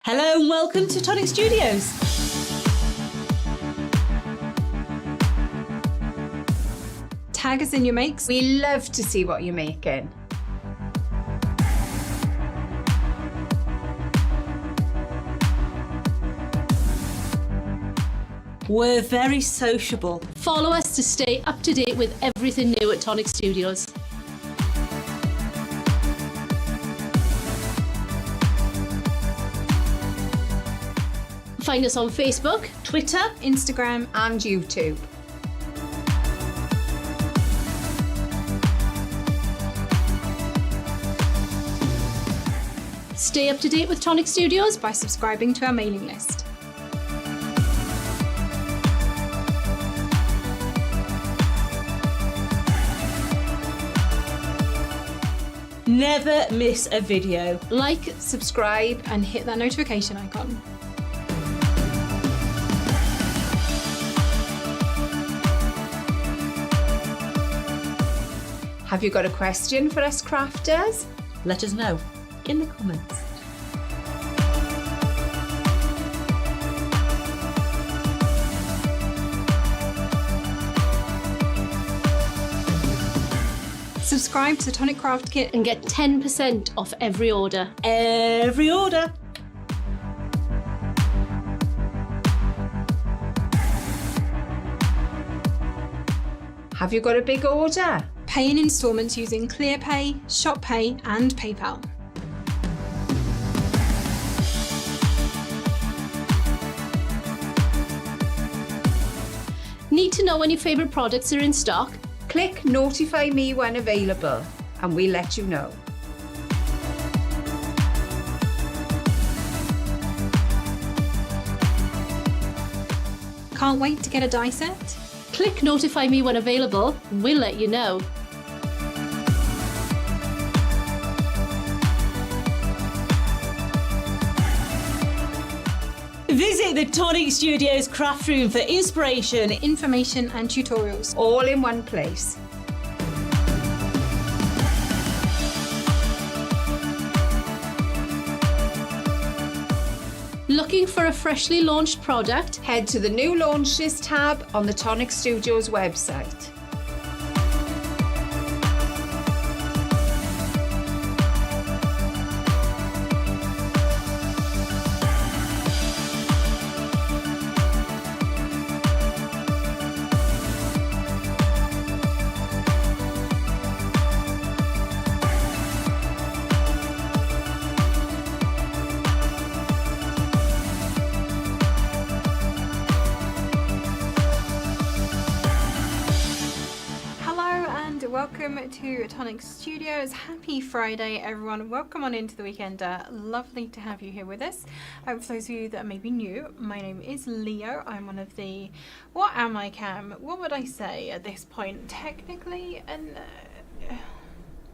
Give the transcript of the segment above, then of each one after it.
Hello and welcome to Tonic Studios. Tag us in your makes. We love to see what you're making. We're very sociable. Follow us to stay up to date with everything new at Tonic Studios. Find us on Facebook, Twitter, Instagram, And YouTube. stay up to date with Tonic Studios. by subscribing to our mailing list. never miss a video. Like, Subscribe and hit that notification icon. Have you got a question for us crafters? Let us know in the comments. Subscribe to the Tonic Craft Kit. and get 10% off every order. Every order. Have you got a big order? Pay in instalments using ClearPay, ShopPay and PayPal. Need to know when your favourite products are in stock? Click notify me when available and we'll let you know. Can't wait to get a die set? Click notify me when available, we'll let you know. Visit the Tonic Studios craft room for inspiration. Information and tutorials. All in one place. Looking for a freshly launched product? Head to the new launches tab on the Tonic Studios website. Welcome to Tonic Studios. Happy Friday, everyone. Welcome on into the weekend. Lovely to have you here with us. For those of you that may be new, my name is Leo. I'm one of the... What am I, Cam? What would I say at this point? Technically, an...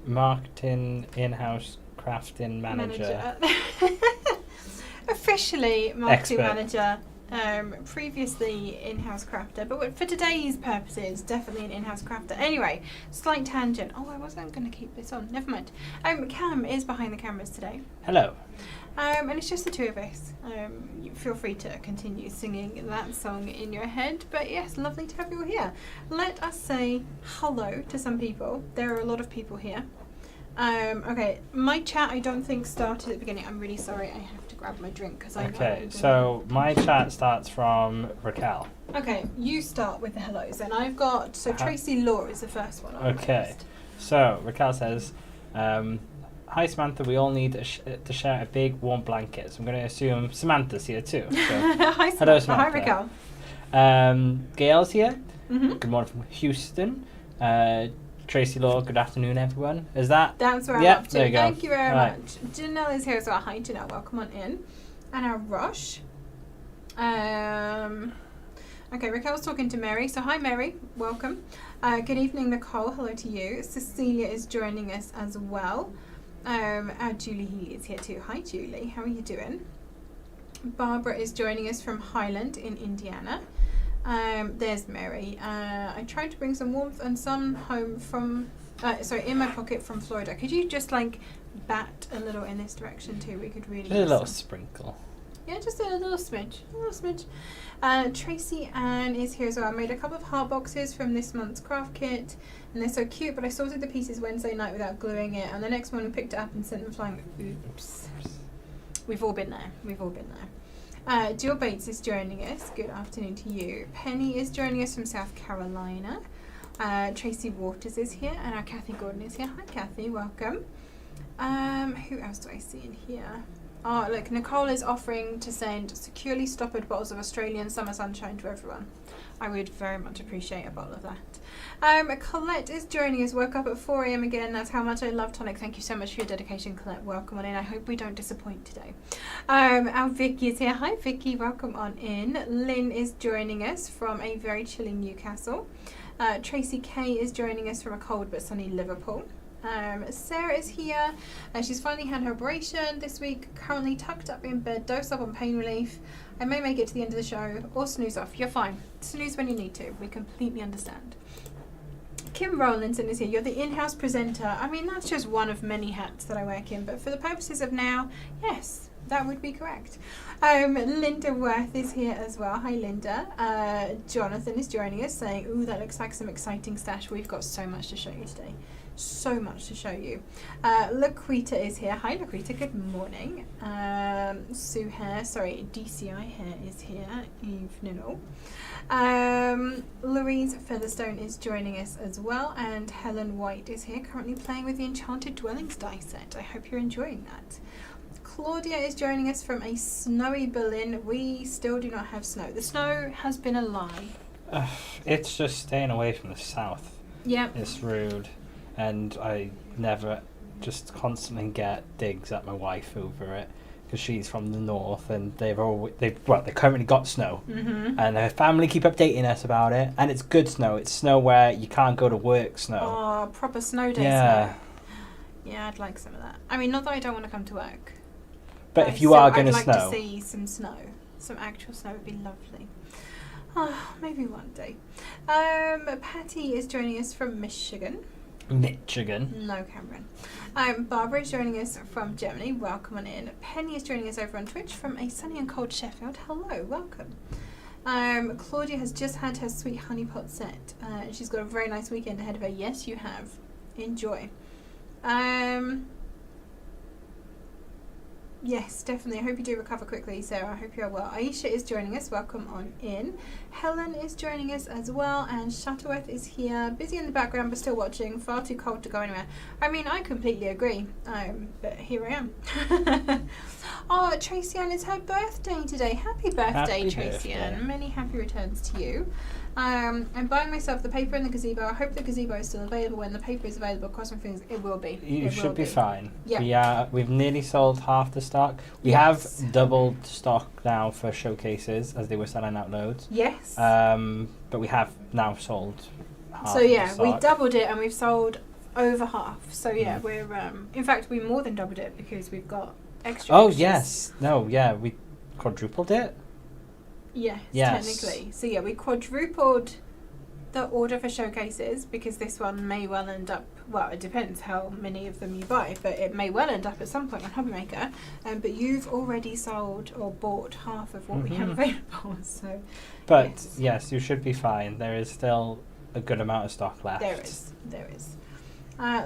Marketing in-house crafting manager. Officially marketing Expert. manager. Previously in-house crafter, but for today's purposes, definitely an in-house crafter. Anyway, slight tangent. Oh, I wasn't going to keep this on. Never mind. Cam is behind the cameras today. Hello. And it's just the two of us. You feel free to continue singing that song in your head. But yes, lovely to have you all here. Let us say hello to some people. There are a lot of people here. Okay, my chat I don't think started at the beginning. I'm really sorry. I have to grab my drink because I Okay, so my chat starts from Raquel. Okay, you start with the hellos, and I've got Tracy Law is the first one. On my Okay, list. so Raquel says, "Hi Samantha, we all need to share a big warm blanket." So I'm going to assume Samantha's here too. So, Hi, hello Samantha. Samantha. Hi, Raquel. Gail's here. Mm-hmm. Good morning from Houston. Tracy Law, good afternoon everyone. Is that? That's where Yep, I'm up to. there you go. Thank you very Right. much. Janelle is here as well. Hi, Janelle. Welcome on in. And our Rush. Okay, Raquel's talking to Mary. So hi, Mary. Welcome. Good evening, Nicole. Hello to you. Cecilia is joining us as well. Julie Healy is here too. Hi, Julie. How are you doing? Barbara is joining us from Highland in Indiana. There's Mary. I tried to bring some warmth and sun home from, in my pocket from Florida. Could you just like bat a little in this direction too? We could really Just a use little some. sprinkle. Yeah, just a little smidge. A little smidge. Tracy Ann is here as well. I made a couple of heart boxes from this month's craft kit, and they're so cute, but I sorted the pieces Wednesday night without gluing it, and the next morning picked it up and sent them flying. Oops. We've all been there. We've all been there. Jill Bates is joining us. Good afternoon to you. Penny is joining us from South Carolina. Tracy Waters is here, and our Kathy Gordon is here. Hi Kathy, welcome. Who else do I see in here? Oh, look, Nicole is offering to send securely stoppered bottles of Australian summer sunshine to everyone. I would very much appreciate a bottle of that. Colette is joining us. Woke up at 4 a.m. again. That's how much I love Tonic. Thank you so much for your dedication, Colette. Welcome on in. I hope we don't disappoint today. Our Vicky is here. Hi, Vicky. Welcome on in. Lynn is joining us from a very chilly Newcastle. Tracy Kay is joining us from a cold but sunny Liverpool. Sarah is here. She's finally had her operation this week, currently tucked up in bed, dosed up on pain relief. I may make it to the end of the show or snooze off. You're fine. Snooze when you need to. We completely understand. Kim Rowlandson is here. You're the in-house presenter. I mean, that's just one of many hats that I work in, but for the purposes of now, yes, that would be correct. Linda Worth is here as well. Hi, Linda. Jonathan is joining us saying, ooh, that looks like some exciting stash. We've got so much to show you today. So much to show you. Laquita is here. Hi, Laquita. Good morning. Sue Hare, sorry, DCI Hair is here. Evening. Louise Featherstone is joining us as well, and Helen White is here, currently playing with the Enchanted Dwellings die set. I hope you're enjoying that. Claudia is joining us from a snowy Berlin. We still do not have snow. The snow has been a lie. It's just staying away from the south. Yep. It's rude. And I never just constantly get digs at my wife over it because she's from the north and they currently got snow, and her family keep updating us about it, and it's good snow. It's snow where you can't go to work snow. Oh, proper snow day yeah. snow. Yeah, I'd like some of that. I mean, not that I don't want to come to work. But if you are going to I'd snow, like to see some snow. Some actual snow would be lovely. Oh, maybe one day. Patty is joining us from Michigan. No, Cameron. Barbara is joining us from Germany. Welcome on in. Penny is joining us over on Twitch from a sunny and cold Sheffield. Hello, welcome. Claudia has just had her sweet honeypot set. She's got a very nice weekend ahead of her. Yes, you have. Enjoy. Yes, definitely. I hope you do recover quickly, Sarah. I hope you are well. Aisha is joining us. Welcome on in. Helen is joining us as well. And Shuttleworth is here. Busy in the background, but still watching. Far too cold to go anywhere. I mean, I completely agree. But here I am. Oh, Tracy Ann, it's her birthday today. Happy birthday, Tracy Ann. Many happy returns to you. I'm buying myself the paper and the gazebo. I hope the gazebo is still available. When the paper is available, cross my fingers, it will be. You should be fine. Yeah. We've nearly sold half the stock. We have doubled stock now for showcases as they were selling out loads. Yes. But we have now sold half. So yeah, the stock. we doubled it and we've sold over half. So yeah, we're in fact we more than doubled it because we've got extra. Oh extras. yes, no, yeah, we quadrupled it. Yes, Yes. technically. So yeah, we quadrupled the order for showcases because this one may well end up, well, it depends how many of them you buy, but it may well end up at some point on Hobbymaker. But you've already sold or bought half of what we have available. So, but yes, you should be fine. There is still a good amount of stock left. There is.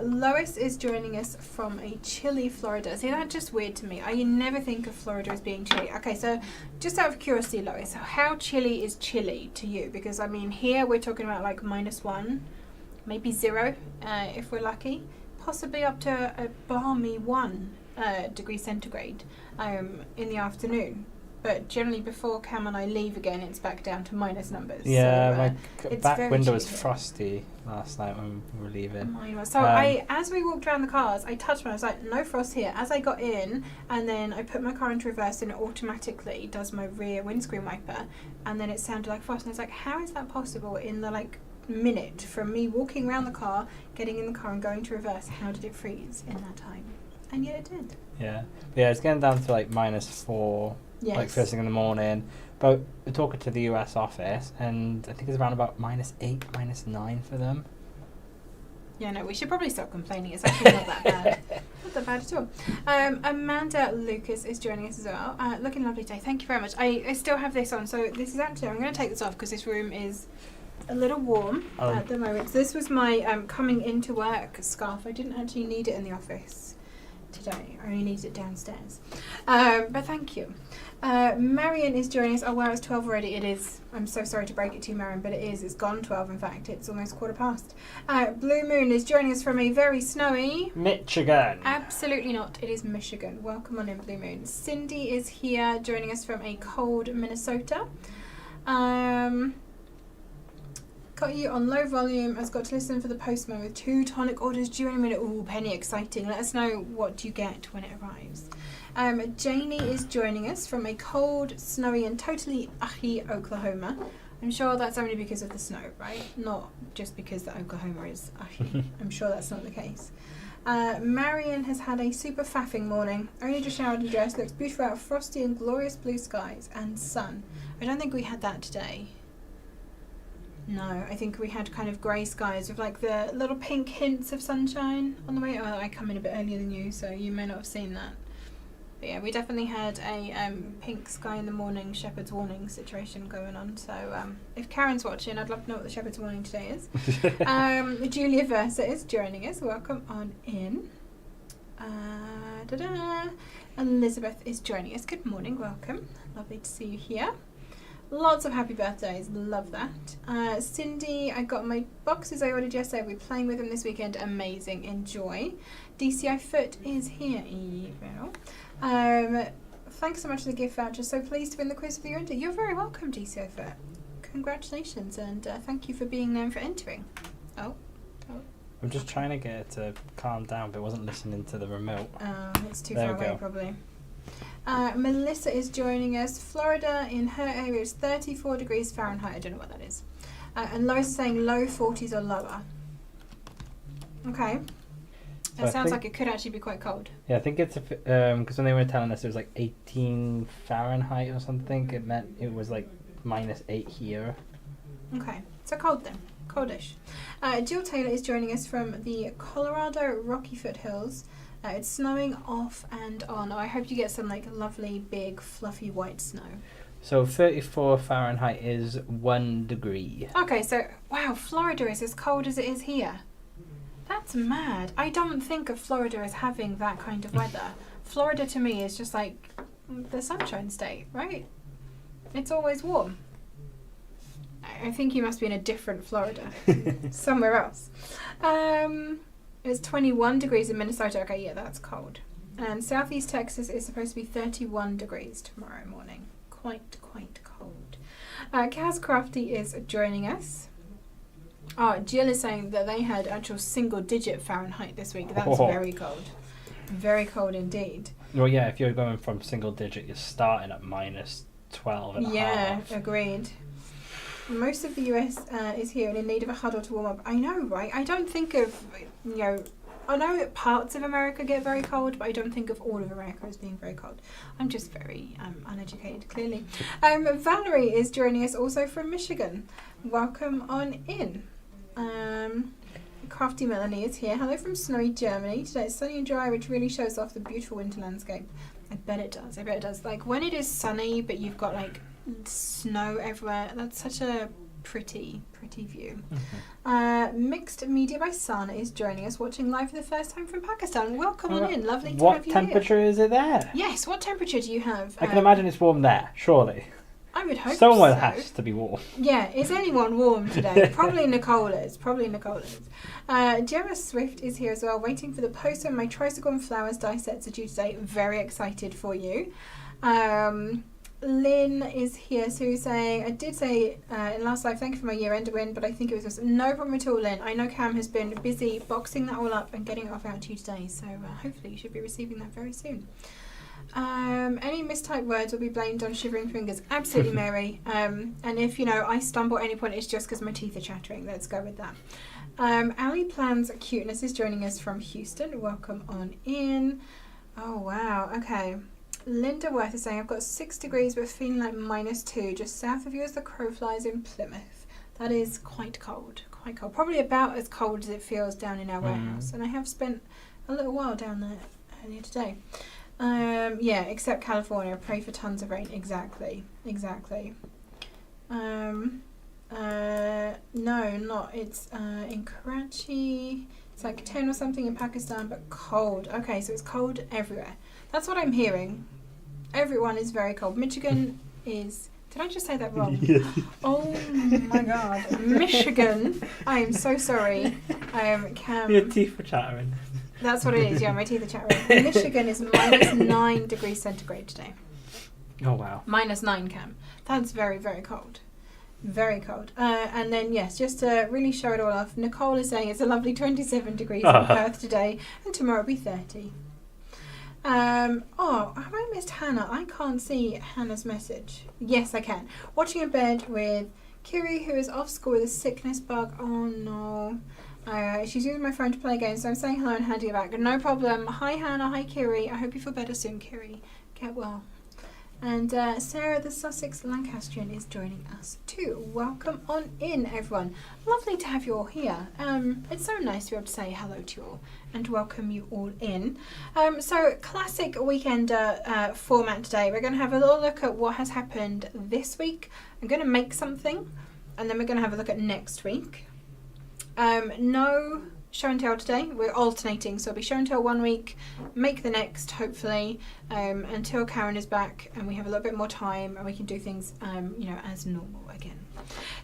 Lois is joining us from a chilly Florida. See, that's just weird to me. I never think of Florida as being chilly. Okay, so just out of curiosity, Lois, how chilly is chilly to you? Because, I mean, here we're talking about like -1, maybe 0 if we're lucky. Possibly up to a balmy 1 degree centigrade in the afternoon. But generally before Cam and I leave again, it's back down to minus numbers. Yeah, so, my back window was frosty last night when we were leaving. Mine was. So as we walked around the cars, I touched mine. I was like, no frost here. As I got in, and then I put my car into reverse, and it automatically does my rear windscreen wiper, and then it sounded like frost. And I was like, how is that possible in the minute from me walking around the car, getting in the car, and going to reverse? How did it freeze in that time? And yet it did. Yeah, but yeah, it's getting down to -4. Yes. Like first thing in the morning. But we're talking to the US office, and I think it's around about -8, -9 for them. Yeah, no, we should probably stop complaining. It's actually not that bad. Not that bad at all. Amanda Lucas is joining us as well. Looking lovely today. Thank you very much. I still have this on. So this is actually, I'm going to take this off because this room is a little warm at the moment. So this was my coming into work scarf. I didn't actually need it in the office today. I only needed it downstairs. But thank you. Marion is joining us. Oh wow, it's 12 already. It is. I'm so sorry to break it to you, Marion, but it is. It's gone 12, in fact. It's almost 12:15. Blue Moon is joining us from a very snowy... Michigan. Absolutely not. It is Michigan. Welcome on in, Blue Moon. Cindy is here joining us from a cold Minnesota. Got you on low volume. Has got to listen for the postman with 2 tonic orders due in a minute. Ooh, Penny, exciting. Let us know what you get when it arrives. Janie is joining us from a cold, snowy and totally ahi Oklahoma. I'm sure that's only because of the snow, right? Not just because that Oklahoma is ahi. I'm sure that's not the case. Marion has had a super faffing morning. Only just showered and dressed. Looks beautiful out. Frosty and glorious blue skies and sun. I don't think we had that today. No, I think we had kind of grey skies with like the little pink hints of sunshine on the way. Oh, I come in a bit earlier than you, so you may not have seen that. But yeah, we definitely had a pink sky in the morning shepherd's warning situation going on. So if Karen's watching, I'd love to know what the shepherd's warning today is. Julia Versa is joining us. Welcome on in. Elizabeth is joining us. Good morning. Welcome. Lovely to see you here. Lots of happy birthdays. Love that. Cindy, I got my boxes I ordered yesterday. We'll be playing with them this weekend. Amazing. Enjoy. DCI Foot is here. Evil. Thanks so much for the gift voucher. So pleased to win the quiz of the year. You're very welcome, DCI Foot. Congratulations and thank you for being there and for entering. Oh. I'm just trying to get it to calm down, but it wasn't listening to the remote. It's too far away, probably. Melissa is joining us. Florida, in her area, is 34 degrees Fahrenheit. I don't know what that is. And Lois is saying low 40s or lower. Okay. That sounds like it could actually be quite cold. Yeah, I think it's because when they were telling us it was like 18 Fahrenheit or something, it meant it was like -8 here. Okay, so cold then. Coldish. Jill Taylor is joining us from the Colorado Rocky Foothills. It's snowing off and on. I hope you get some like lovely, big, fluffy white snow. So 34 Fahrenheit is 1 degree. Okay, so wow, Florida is as cold as it is here. That's mad. I don't think of Florida as having that kind of weather. Florida to me is just like the Sunshine State, right? It's always warm. I think you must be in a different Florida. Somewhere else. It's 21 degrees in Minnesota. Okay, yeah, that's cold. And Southeast Texas is supposed to be 31 degrees tomorrow morning. Quite cold. Kaz Crafty is joining us. Oh, Jill is saying that they had actual single-digit Fahrenheit this week. That's very cold. Very cold indeed. Well, yeah, if you're going from single-digit, you're starting at -12 and a half. Yeah, agreed. Most of the US is here and in need of a huddle to warm up. I know, right? I don't think of, I know that parts of America get very cold, but I don't think of all of America as being very cold. I'm just very uneducated, clearly. Valerie is joining us also from Michigan. Welcome on in. Crafty Melanie is here. Hello from snowy Germany. Today it's sunny and dry, which really shows off the beautiful winter landscape. I bet it does. Like when it is sunny, but you've got like snow everywhere, that's such a pretty view. Mm-hmm. Mixed Media by Sana is joining us, watching live for the first time from Pakistan. Welcome on in. Lovely to have you here. What temperature is it there? Yes, what temperature do you have? I can imagine it's warm there, surely. I would hope Someone so. has to be warm. Yeah, is anyone warm today? Probably Nicole is. Gemma Swift is here as well, waiting for the post on my tricycle and flowers die sets are due today. Very excited for you. Lynn is here, so saying, I did say in last live, thank you for my year-end win, but I think it was just no problem at all, Lynn. I know Cam has been busy boxing that all up and getting it off out to you today, so hopefully you should be receiving that very soon. Any mistyped words will be blamed on shivering fingers. Absolutely, Mary. And if, I stumble at any point, it's just because my teeth are chattering. Let's go with that. Ali Plans Cuteness is joining us from Houston. Welcome on in. Oh, wow. Okay. Linda Worth is saying, I've got 6 degrees but feeling like -2. Just south of you as the crow flies in Plymouth. That is quite cold. quite cold. Probably about as cold as it feels down in our warehouse. And I have spent a little while down there earlier today. Yeah, except California. Pray for tons of rain. Exactly. No, not. It's in Karachi. It's like 10 or something in Pakistan, but cold. Okay, so it's cold everywhere. That's what I'm hearing. Everyone is very cold. Michigan is... Did I just say that wrong? Yeah. Oh my god. Michigan. I am so sorry. Cam... Your teeth were chattering. That's what it is, yeah, my teeth are chattering. Michigan is minus 9 degrees centigrade today. Oh, wow. Minus 9, Cam. That's very, very cold. Very cold. And then, yes, just to really show it all off, Nicole is saying it's a lovely 27 degrees in Perth today, and tomorrow will be 30. Oh, have I missed Hannah? I can't see Hannah's message. Yes, I can. Watching in bed with Kiri, who is off school with a sickness bug. Oh, no. She's using my phone to play games, so I'm saying hello and handing it back. No problem. Hi, Hannah. Hi, Kiri. I hope you feel better soon, Kiri. Get well. And Sarah, the Sussex Lancastrian, is joining us too. Welcome on in, everyone. Lovely to have you all here. It's so nice to be able to say hello to you all and welcome you all in. So, classic weekender format today. We're going to have a little look at what has happened this week. I'm going to make something, and then we're going to have a look at next week. No show and tell today. We're alternating, so it'll be show and tell one week, make the next, hopefully, until Karen is back and we have a little bit more time and we can do things, as normal again.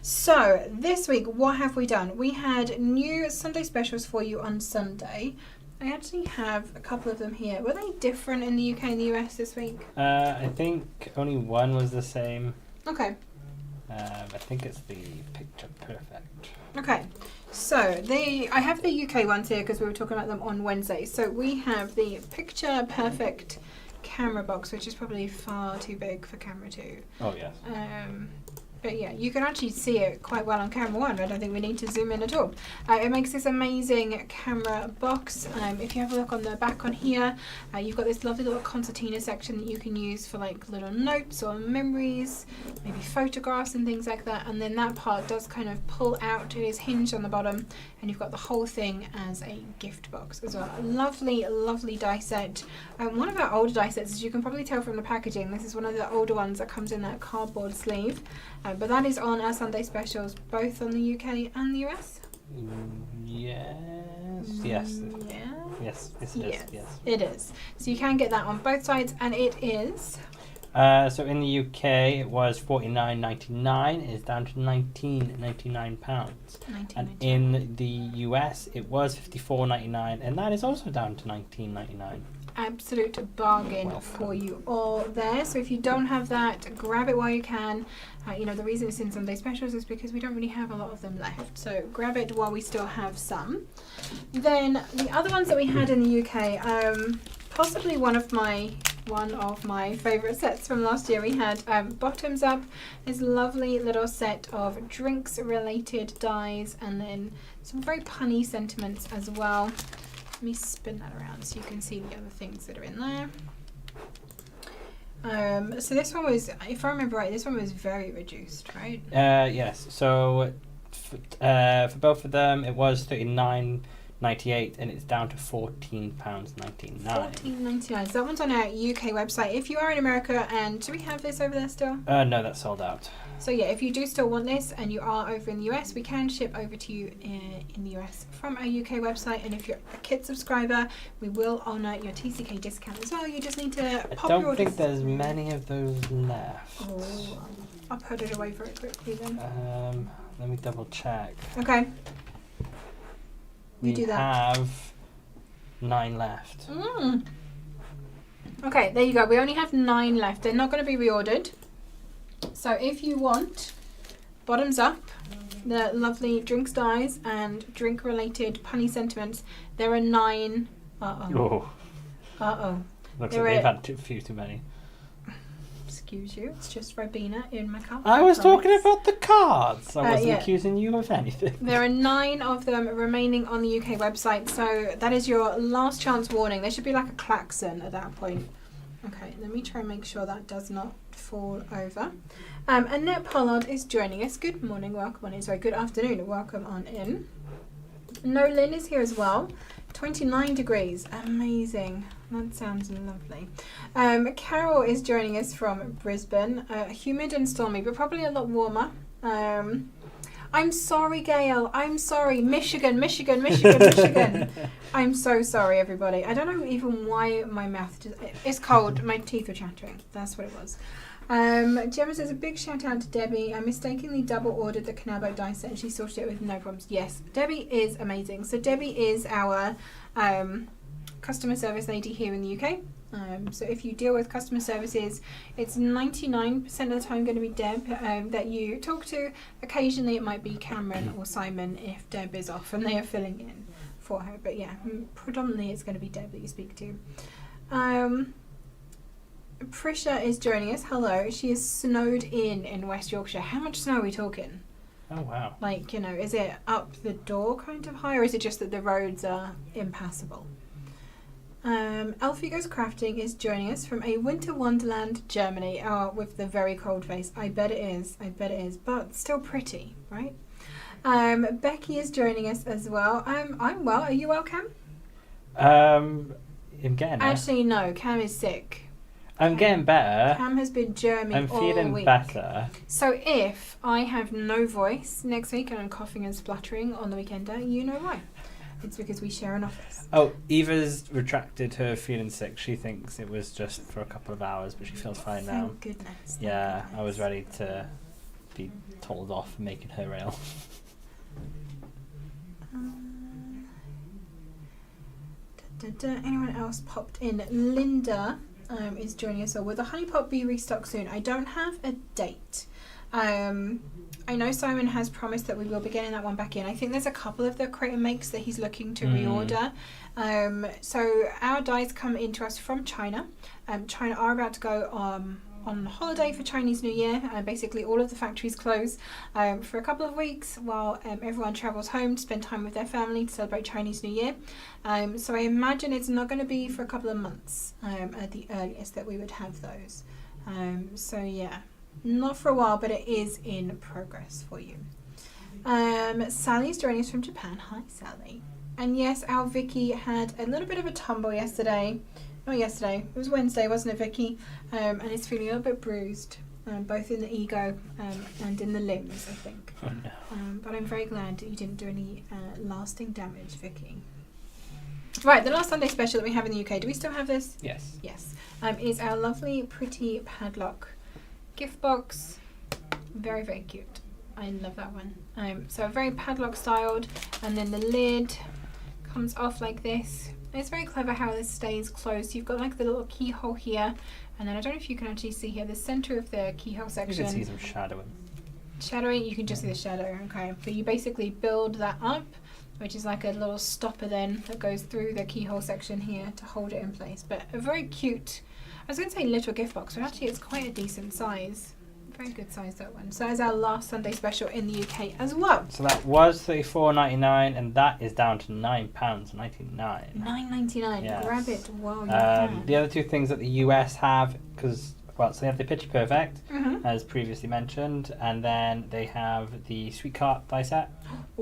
So this week, what have we done? We had new Sunday specials for you on Sunday. I actually have a couple of them here. Were they different in the UK and the US this week? I think only one was the same. Okay. I think it's the Picture Perfect. Okay, so I have the UK ones here because we were talking about them on Wednesday. So we have the Picture Perfect camera box, which is probably far too big for camera 2. Oh, yes. But yeah, you can actually see it quite well on camera 1. I don't think we need to zoom in at all. It makes this amazing camera box. If you have a look on the back on here, you've got this lovely little concertina section that you can use for like little notes or memories, maybe photographs and things like that. And then that part does kind of pull out. It is hinged on the bottom, and you've got the whole thing as a gift box as well. A lovely, lovely die set. One of our older die sets, as you can probably tell from the packaging, this is one of the older ones that comes in that cardboard sleeve. But that is on our Sunday specials, both on the UK and the US. Yes. It is. So you can get that on both sides, and it is... So in the UK, it was $49.99. It's down to £19.99. And in the US, it was $54.99, and that is also down to $19.99. Absolute bargain for you all there. So if you don't have that, grab it while you can. The reason it's in Sunday specials is because we don't really have a lot of them left. So grab it while we still have some. Then the other ones that we had in the UK, possibly one of my favourite sets from last year. We had Bottoms Up, this lovely little set of drinks related dies, and then some very punny sentiments as well. Let me spin that around so you can see the other things that are in there. So this one was, if I remember right, this one was very reduced, right? Yes. So for both of them, it was $39.98, and it's down to £14.99. $14.99. So that one's on our UK website. If you are in America, and do we have this over there still? No, that's sold out. So yeah, if you do still want this and you are over in the US, we can ship over to you in the US from our UK website. And if you're a Kit subscriber, we will honour your TCK discount as well. You just need to pop your order. I don't think there's many of those left. Oh, I'll put it away very quickly then. Let me double check. Okay. You do that. We have 9 left. Okay, there you go. We only have 9 left. They're not going to be reordered. So if you want Bottoms Up, the lovely drinks dies and drink related punny sentiments, there are 9. Looks like they've had a few too many. Excuse you, it's just Ribena in my cup. I was talking about the cards. I wasn't accusing you of anything. There are 9 of them remaining on the UK website, so that is your last chance warning. There should be like a klaxon at that point. Okay, let me try and make sure that does not fall over. Annette Pollard is joining us. Good morning, welcome on in. Sorry, good afternoon, welcome on in. Nolyn is here as well. 29 degrees, amazing. That sounds lovely. Carol is joining us from Brisbane. Humid and stormy, but probably a lot warmer. I'm sorry, Gail. I'm sorry. Michigan. I'm so sorry, everybody. I don't know even why my mouth just... It's cold. My teeth are chattering. That's what it was. Gemma says, a big shout out to Debbie. I mistakenly double ordered the Canabo die set and she sorted it with no problems. Yes, Debbie is amazing. So Debbie is our customer service lady here in the UK. So if you deal with customer services, it's 99% of the time going to be Deb that you talk to. Occasionally it might be Cameron or Simon if Deb is off and they are filling in for her. But yeah, predominantly it's going to be Deb that you speak to. Prisha is joining us. Hello. She is snowed in West Yorkshire. How much snow are we talking? Oh, wow. Like, you know, is it up the door kind of high, or is it just that the roads are impassable? Elfie Goes Crafting is joining us from a winter wonderland, Germany. Oh, with the very cold face. I bet it is. But still pretty, right? Becky is joining us as well. I'm well. Are you well, Cam? I'm getting it. Actually, no. Cam is sick. I'm getting better. Cam has been germy I'm all feeling week. better. So if I have no voice next week and I'm coughing and spluttering on the weekender, you know why. It's because we share an office. Oh, Eva's retracted her feeling sick. She thinks it was just for a couple of hours, but she feels fine now. Thank goodness. Yeah, I was ready to be told off for making her ill. Anyone else popped in? Linda is joining us all. Will the honey pot be restocked soon? I don't have a date. I know Simon has promised that we will be getting that one back in. I think there's a couple of the crate and makes that he's looking to reorder. So our dies come into us from China. China are about to go on holiday for Chinese New Year. Basically all of the factories close for a couple of weeks while everyone travels home to spend time with their family to celebrate Chinese New Year. So I imagine it's not going to be for a couple of months at the earliest that we would have those. So yeah, not for a while, but it is in progress for you. Sally's joining us from Japan. Hi, Sally. And yes, our Vicky had a little bit of a tumble yesterday. Not yesterday, it was Wednesday, wasn't it, Vicky? And it's feeling a little bit bruised, both in the ego and in the limbs, I think. Oh, no. But I'm very glad that you didn't do any lasting damage, Vicky. Right, the last Sunday special that we have in the UK, do we still have this? Yes. Yes. Is our lovely, pretty padlock gift box. Very, very cute. I love that one. So very padlock styled, and then the lid comes off like this. And it's very clever how this stays closed. You've got like the little keyhole here, and then I don't know if you can actually see here the center of the keyhole section. You can see some shadowing. Shadowing, you can just see the shadow, okay. But you basically build that up, which is like a little stopper then that goes through the keyhole section here to hold it in place. But a very cute, I was going to say little gift box, but actually it's quite a decent size. Very good size, that one. So that is our last Sunday special in the UK as well. So that was $34.99, and that is down to £9.99. $9.99. Yes. Grab it while you can. The other two things that the US have, because, well, so they have the Picture Perfect, Mhm. as previously mentioned, and then they have the Sweetheart die set.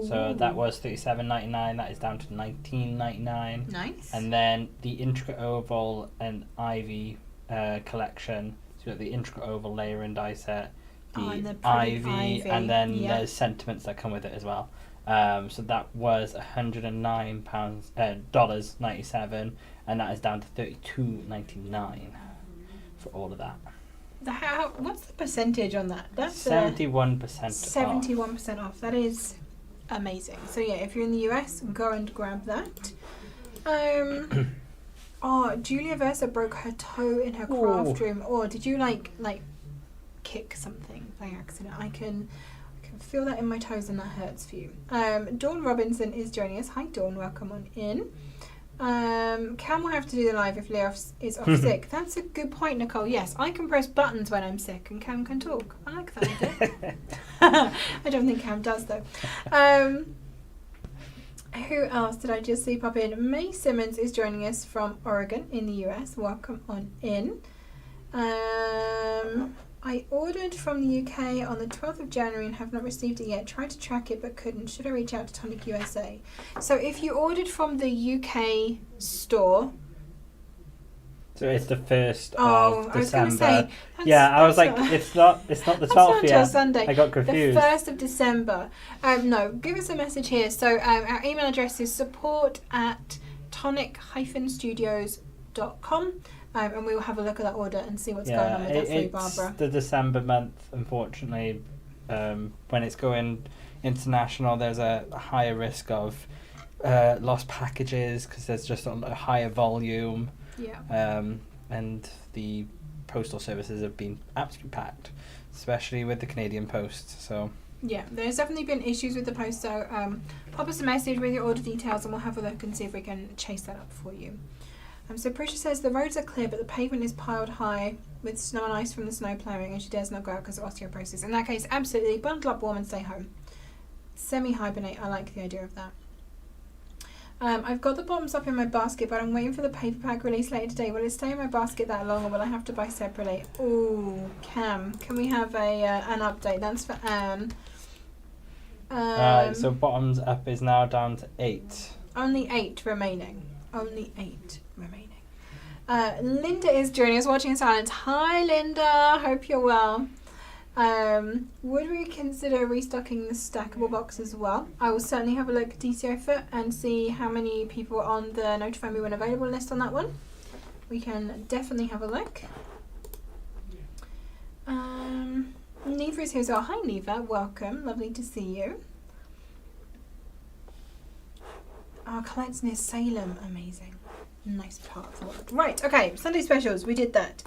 So Ooh. that was $37.99, that is down to $19.99. Nice. And then the Intricate Oval and Ivy collection. So you've got the Intricate Oval layer and die set, and the the pretty Ivy, and then yeah. there's sentiments that come with it as well. So that was $109.97, and that is down to $32.99 for all of that. What's the percentage on that? That's 71% off. 71% off. That is amazing. So yeah, if you're in the US, go and grab that. Oh, Julia Versa broke her toe in her craft room. Or did you like kick something by accident? I can feel that in my toes and that hurts for you. Dawn Robinson is joining us. Hi Dawn, welcome on in. Cam will have to do the live if Leo is off sick. That's a good point, Nicole. Yes, I can press buttons when I'm sick and Cam can talk. I like that idea. I don't think Cam does though. Who else did I just see pop in? May Simmons is joining us from Oregon in the US. Welcome on in. I ordered from the UK on the 12th of January and have not received it yet. Tried to track it but couldn't. Should I reach out to Tonic USA? So if you ordered from the UK store... So it's the 1st Oh, of I was going December. to say... I was like, not- it's not the That's not 12th until yet. Sunday. I got confused. The 1st of December. No, give us a message here. So our email address is support@tonic-studios.com. And we will have a look at that order and see what's going on with that for you, Barbara. It's the December month, unfortunately. When it's going international, there's a higher risk of lost packages because there's just a higher volume. Yeah. And the postal services have been absolutely packed, especially with the Canadian Post. So Yeah, there's definitely been issues with the post, so pop us a message with your order details and we'll have a look and see if we can chase that up for you. So Prisha says the roads are clear but the pavement is piled high with snow and ice from the snow ploughing and she dares not go out because of osteoporosis. In that case, absolutely, bundle up warm and stay home. Semi-hibernate, I like the idea of that. I've got the bottoms up in my basket, but I'm waiting for the paper pack release later today. Will it stay in my basket that long, or will I have to buy separately? Ooh, Cam, can we have an update? That's for Anne. so bottoms up is now down to 8. Only 8 remaining. Only 8 remaining. Linda is joining us, watching in silence. Hi, Linda. Hope you're well. Would we consider restocking the stackable box as well? I will certainly have a look at DCO Fit and see how many people are on the Notify Me When Available list on that one. We can definitely have a look. Neva is here as well. Hi Neva, welcome. Lovely to see you. Colette's near Salem. Amazing. Nice part of the world. Right, okay, Sunday specials, we did that.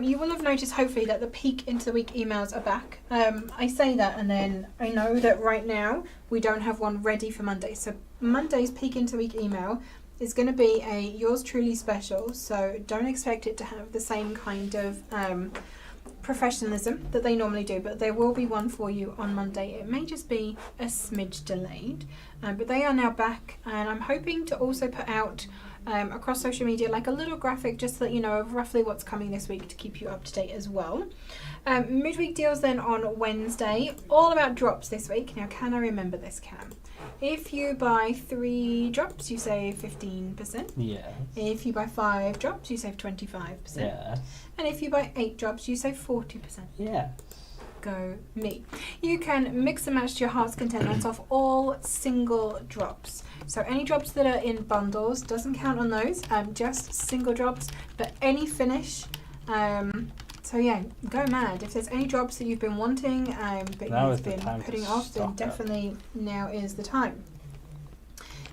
You will have noticed hopefully that the peek into the week emails are back. I say that and then I know that right now we don't have one ready for Monday. So Monday's peek into the week email is going to be a yours truly special, so don't expect it to have the same kind of professionalism that they normally do, but there will be one for you on Monday. It may just be a smidge delayed, but they are now back and I'm hoping to also put out across social media like a little graphic just to let you know of roughly what's coming this week to keep you up to date as well. Midweek deals then on Wednesday, all about drops this week. Now can I remember this, Cam? If you buy 3 drops you save 15%. Yes. If you buy 5 drops you save 25%. Yes. And if you buy 8 drops you save 40%. Yeah. Go me. You can mix and match to your heart's content. That's off all single drops. So any drops that are in bundles doesn't count on those. Just single drops, but any finish. So yeah, go mad. If there's any drops that you've been wanting, but Now you've is the been time to putting off, then stock up. definitely now is the time.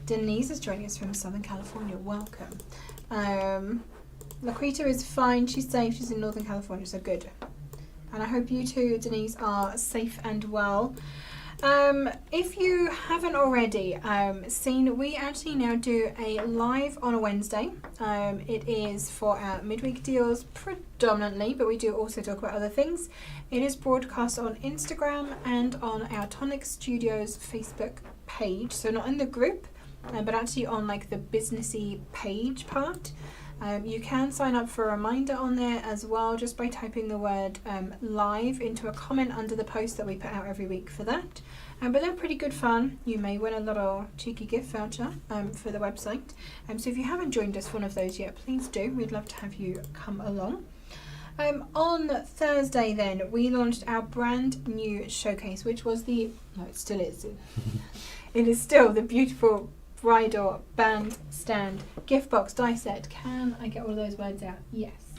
Denise is joining us from Southern California. Welcome. Laquita is fine. She's safe. She's in Northern California, so good. And I hope you too, Denise, are safe and well. If you haven't already seen, we actually now do a live on a Wednesday. It is for our midweek deals predominantly, but we do also talk about other things. It is broadcast on Instagram and on our Tonic Studios Facebook page. So not in the group, but actually on like the businessy page part. You can sign up for a reminder on there as well just by typing the word live into a comment under the post that we put out every week for that. But they're pretty good fun. You may win a little cheeky gift voucher for the website. So if you haven't joined us for one of those yet, please do. We'd love to have you come along. On Thursday then, we launched our brand new showcase, which was it still is. It is still the beautiful bridal band stand gift box die set. Can I get all of those words out? Yes.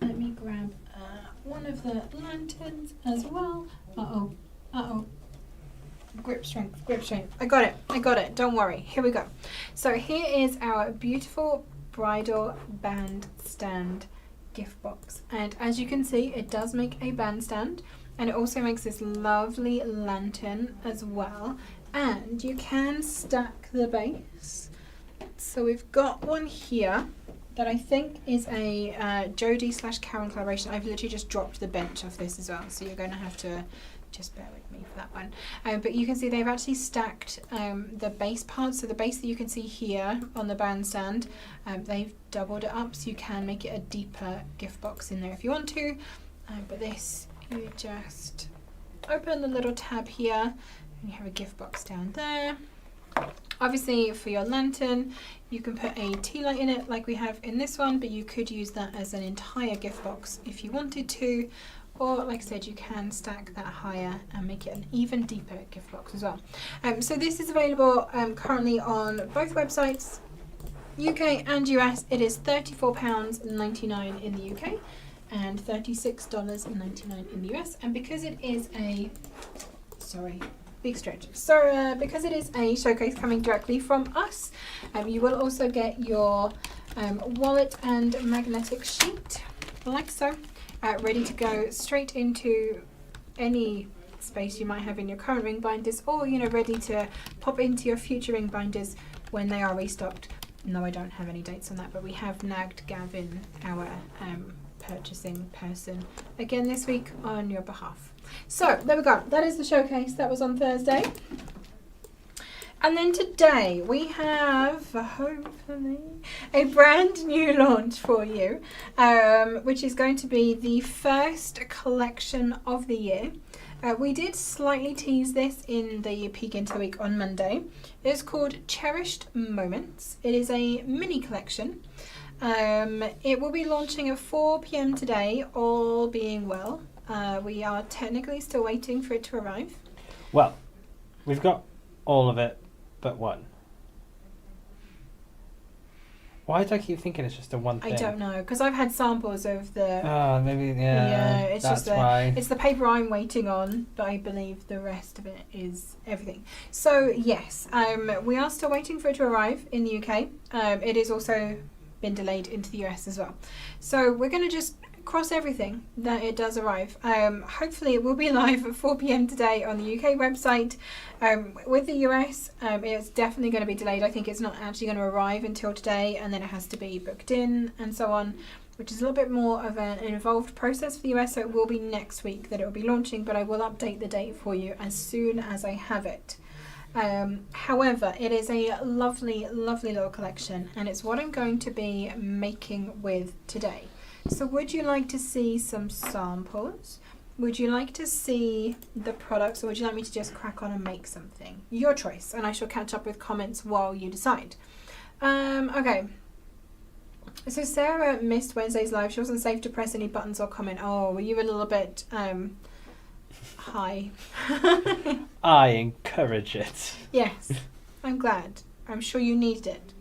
Let me grab one of the lanterns as well. Uh-oh. Grip strength. I got it. Don't worry. Here we go. So here is our beautiful bridal band stand gift box. And as you can see, it does make a band stand. And it also makes this lovely lantern as well. And you can stack the base. So we've got one here that I think is a Jodie /Karen collaboration. I've literally just dropped the bench off this as well. So you're going to have to just bear with me for that one. But you can see they've actually stacked the base parts. So the base that you can see here on the bandstand, they've doubled it up so you can make it a deeper gift box in there if you want to. But this, you just open the little tab here and you have a gift box down there. Obviously for your lantern, you can put a tea light in it like we have in this one, but you could use that as an entire gift box if you wanted to. Or like I said, you can stack that higher and make it an even deeper gift box as well. So this is available currently on both websites, UK and US. It is £34.99 in the UK and $36.99 in the US. And because it is a, big stretch. So because it is a showcase coming directly from us, you will also get your wallet and magnetic sheet, like so. Ready to go straight into any space you might have in your current ring binders, or ready to pop into your future ring binders when they are restocked. No, I don't have any dates on that, but we have nagged Gavin, our purchasing person, again this week on your behalf. So there we go, that is the showcase. That was on Thursday. And then today we have, hopefully, a brand new launch for you, which is going to be the first collection of the year. We did slightly tease this in the Peek Into the Week on Monday. It's called Cherished Moments. It is a mini collection. It will be launching at 4 p.m. today, all being well. We are technically still waiting for it to arrive. Well, we've got all of it but one. Why do I keep thinking it's just the one thing? I don't know, because I've had samples of the... Oh, maybe, yeah, it's that's just why. It's the paper I'm waiting on, but I believe the rest of it is everything. So, yes, we are still waiting for it to arrive in the UK. It has also been delayed into the US as well. So, we're going to just cross everything that it does arrive. Hopefully it will be live at 4 p.m. today on the UK website. With the US, it's definitely going to be delayed. I think it's not actually going to arrive until today, and then it has to be booked in and so on, which is a little bit more of an involved process for the US. So it will be next week that it will be launching, but I will update the date for you as soon as I have it. However, it is a lovely, lovely little collection, and it's what I'm going to be making with today. So would you like to see some samples? Would you like to see the products, or would you like me to just crack on and make something? Your choice, and I shall catch up with comments while you decide. Okay. So Sarah missed Wednesday's live. She wasn't safe to press any buttons or comment. Oh, were you a little bit high? I encourage it. Yes, I'm glad. I'm sure you needed it.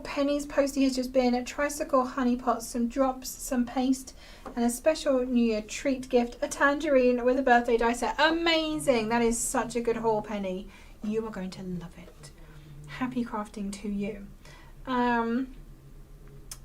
Penny's postie has just been a tricycle honey pot, some drops, some paste, and a special New Year treat gift, a tangerine with a birthday die set. Amazing! That is such a good haul, Penny. You are going to love it. Happy crafting to you.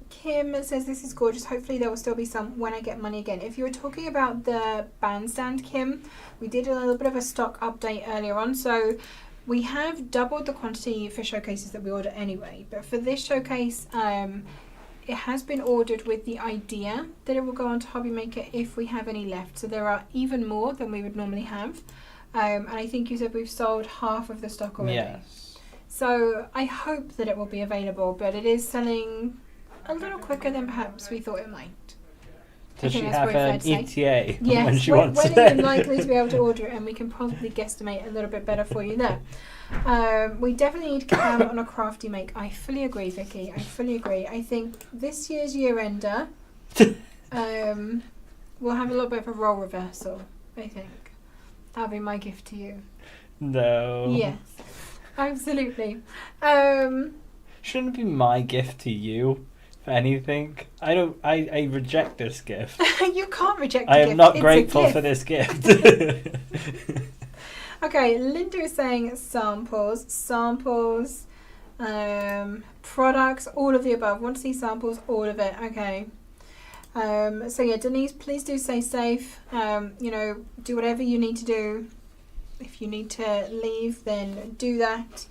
Kim says this is gorgeous. Hopefully there will still be some when I get money again. If you were talking about the bandstand, Kim, we did a little bit of a stock update earlier on, so we have doubled the quantity for showcases that we order anyway, but for this showcase, it has been ordered with the idea that it will go on to Hobby Maker if we have any left. So there are even more than we would normally have. And I think you said we've sold half of the stock already. Yes. So I hope that it will be available, but it is selling a little quicker than perhaps we thought it might. Does she have an ETA yes, when she wants when it? are you likely to be able to order it, and we can probably guesstimate a little bit better for you there. We definitely need Cam on a crafty make. I fully agree, Vicky. I fully agree. I think this year's year-ender, we'll have a little bit of a role reversal, I think. That'll be my gift to you. No. Yes, absolutely. Shouldn't it be my gift to you? Anything. I reject this gift. You can't reject I a am gift. not It's grateful a gift. for this gift. Okay, Linda is saying samples, products, all of the above. Want to see samples, all of it. Okay. So yeah, Denise, please do stay safe. Do whatever you need to do. If you need to leave, then do that.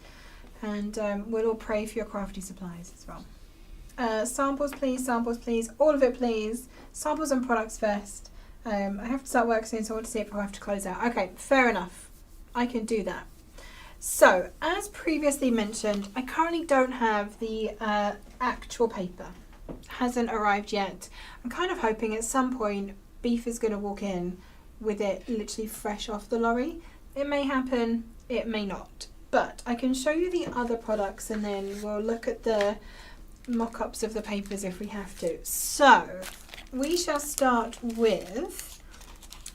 And we'll all pray for your crafty supplies as well. Samples please, all of it please. Samples and products first. I have to start work soon, so I want to see if I have to close out. Okay, fair enough. I can do that. So, as previously mentioned, I currently don't have the actual paper. Hasn't arrived yet. I'm kind of hoping at some point Beef is going to walk in with it literally fresh off the lorry. It may happen, it may not. But I can show you the other products and then we'll look at the mock-ups of the papers if we have to. So, we shall start with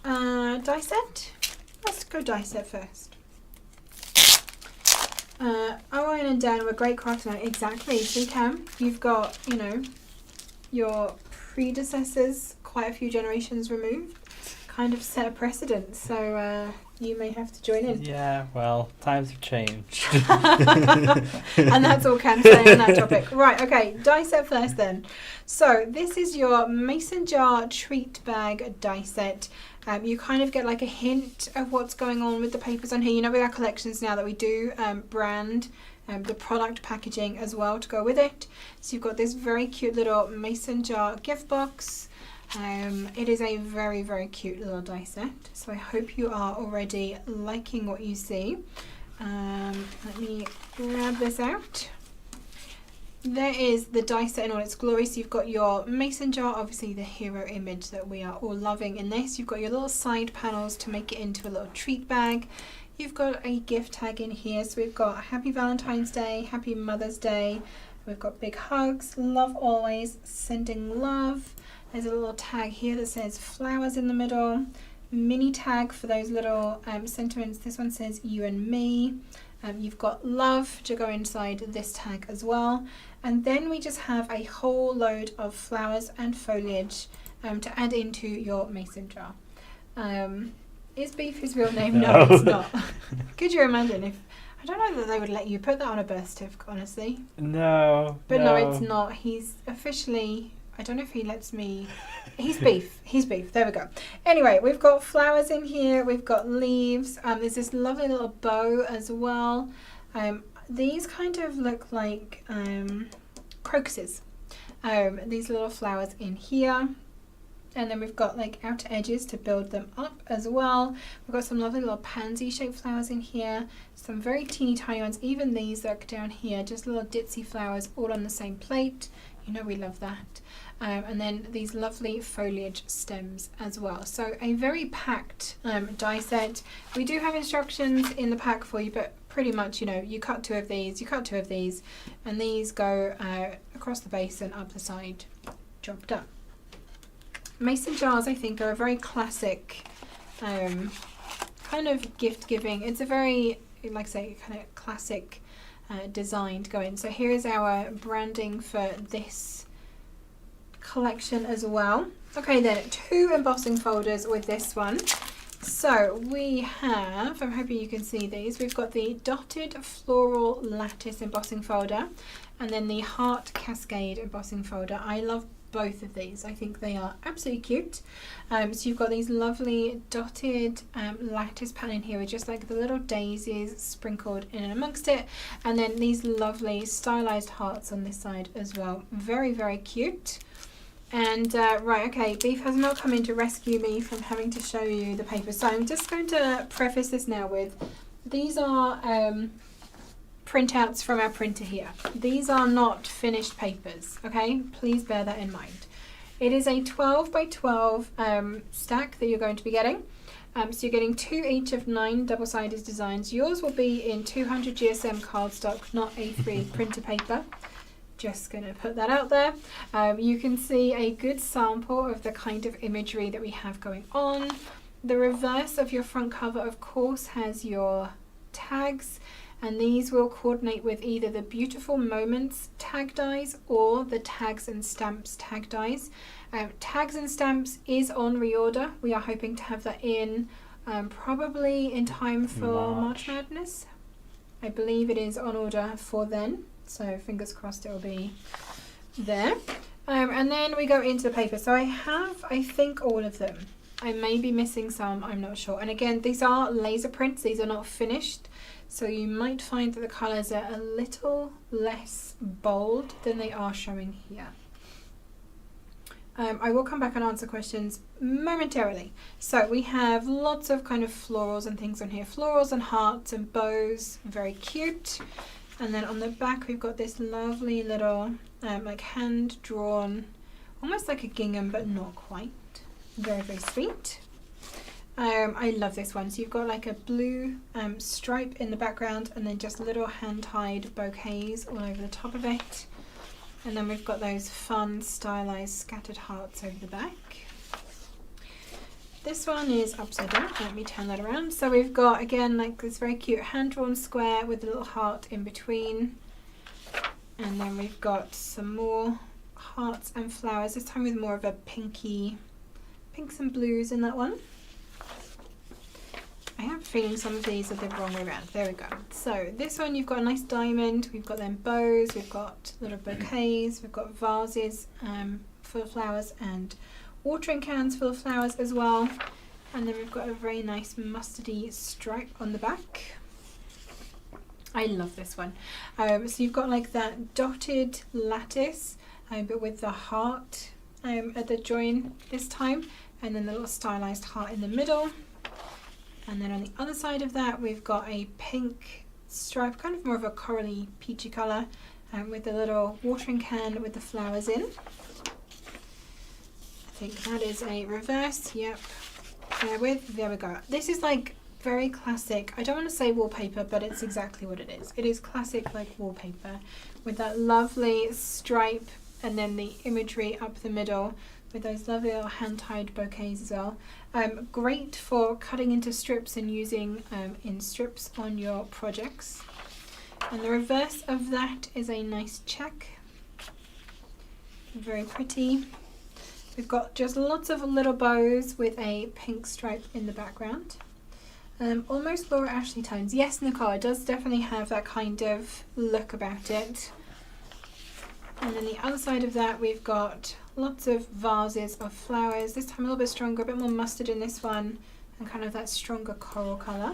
die set. Let's go die set first. Owen and Dan were great craftsmen. Exactly, so Cam, you've got, you know, your predecessors quite a few generations removed kind of set a precedent, so you may have to join in. Yeah, well, times have changed. And that's all Cam saying on that topic. Right, okay, die set first then. So this is your mason jar treat bag die set. You kind of get like a hint of what's going on with the papers on here. You know, with our collections now that we do brand the product packaging as well to go with it. So you've got this very cute little mason jar gift box. It is a very, very cute little die set. So I hope you are already liking what you see. Let me grab this out. There is the die set in all its glory. So you've got your mason jar, obviously the hero image that we are all loving in this. You've got your little side panels to make it into a little treat bag. You've got a gift tag in here. So we've got Happy Valentine's Day, Happy Mother's Day. We've got big hugs, love always, sending love. There's a little tag here that says flowers in the middle. Mini tag for those little sentiments. This one says you and me. You've got love to go inside this tag as well. And then we just have a whole load of flowers and foliage to add into your mason jar. Is Beef his real name? No, it's not. Could you imagine if... I don't know that they would let you put that on a birth certificate, honestly. No. But no, it's not. He's officially... I don't know if he lets me... He's Beef. He's Beef. There we go. Anyway, we've got flowers in here. We've got leaves. There's this lovely little bow as well. These kind of look like crocuses. These little flowers in here. And then we've got like outer edges to build them up as well. We've got some lovely little pansy shaped flowers in here. Some very teeny tiny ones. Even these that are down here, just little ditzy flowers all on the same plate. You know we love that. And then these lovely foliage stems as well. So a very packed die set. We do have instructions in the pack for you, but pretty much, you know, you cut two of these, you cut two of these, and these go across the base and up the side. Job done. Mason jars, I think, are a very classic kind of gift giving. It's a very, like I say, kind of classic design to go in. So here is our branding for this collection as well. Okay, then 2 embossing folders with this one. So we have, I'm hoping you can see these, we've got the dotted floral lattice embossing folder and then the heart cascade embossing folder. I love both of these. I think they are absolutely cute. So you've got these lovely dotted lattice pattern in here with just like the little daisies sprinkled in and amongst it, and then these lovely stylized hearts on this side as well. Very, very cute. And right, okay, Beef has not come in to rescue me from having to show you the paper, so I'm just going to preface this now with, these are printouts from our printer here. These are not finished papers, okay? Please bear that in mind. It is a 12 by 12 stack that you're going to be getting. So you're getting 2 each of 9 double-sided designs. Yours will be in 200 GSM cardstock, not A3 printer paper. Just going to put that out there. You can see a good sample of the kind of imagery that we have going on. The reverse of your front cover, of course, has your tags, and these will coordinate with either the Beautiful Moments tag dies or the Tags and Stamps tag dies. Tags and Stamps is on reorder. We are hoping to have that in probably in time for March Madness. I believe it is on order for then, so fingers crossed it will be there. And then we go into the paper. So I have, I think, all of them. I may be missing some, I'm not sure. And again, these are laser prints, these are not finished. So you might find that the colours are a little less bold than they are showing here. I will come back and answer questions momentarily. So we have lots of kind of florals and things on here. Florals and hearts and bows, very cute. And then on the back we've got this lovely little like hand-drawn, almost like a gingham but not quite. Very, very sweet. I love this one. So you've got like a blue stripe in the background and then just little hand-tied bouquets all over the top of it. And then we've got those fun stylized scattered hearts over the back. This one is upside down. Let me turn that around. So we've got, again, like this very cute hand-drawn square with a little heart in between. And then we've got some more hearts and flowers, this time with more of a pinky, pinks and blues in that one. I have a feeling some of these are the wrong way around. There we go. So this one you've got a nice diamond, we've got then bows, we've got little bouquets, we've got vases full of flowers and watering cans full of flowers as well. And then we've got a very nice mustardy stripe on the back. I love this one. So you've got like that dotted lattice but with the heart at the join this time, and then the little stylized heart in the middle. And then on the other side of that we've got a pink stripe, kind of more of a corally peachy colour, with the little watering can with the flowers in. I think that is a reverse, yep. There we go. This is like very classic, I don't want to say wallpaper, but it's exactly what it is. It is classic like wallpaper with that lovely stripe and then the imagery up the middle with those lovely little hand-tied bouquets as well. Great for cutting into strips and using in strips on your projects. And the reverse of that is a nice check. Very pretty. We've got just lots of little bows with a pink stripe in the background. Almost Laura Ashley tones. Yes, Nicole, it does definitely have that kind of look about it. And then the other side of that we've got lots of vases of flowers, this time a little bit stronger, a bit more mustard in this one, and kind of that stronger coral colour.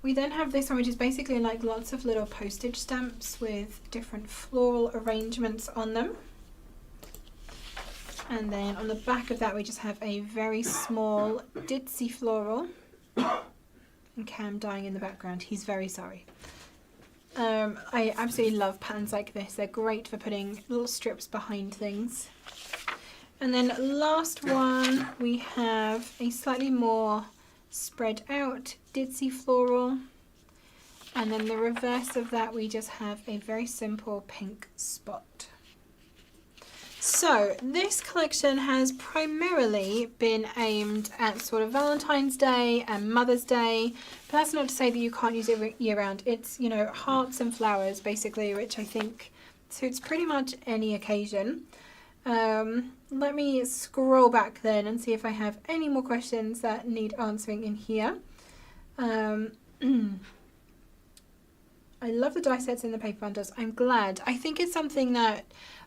We then have this one, which is basically like lots of little postage stamps with different floral arrangements on them. And then on the back of that we just have a very small ditzy floral and Cam dying in the background. He's very sorry. I absolutely love patterns like this. They're great for putting little strips behind things. And then last one, we have a slightly more spread out ditzy floral. And then the reverse of that, we just have a very simple pink spot. So this collection has primarily been aimed at sort of Valentine's Day and Mother's Day, but that's not to say that you can't use it year round. It's, you know, hearts and flowers basically, which I think suits pretty much any occasion. Let me scroll back then and see if I have any more questions that need answering in here. I love the die sets in the paper bundles. I'm glad. I think it's something that,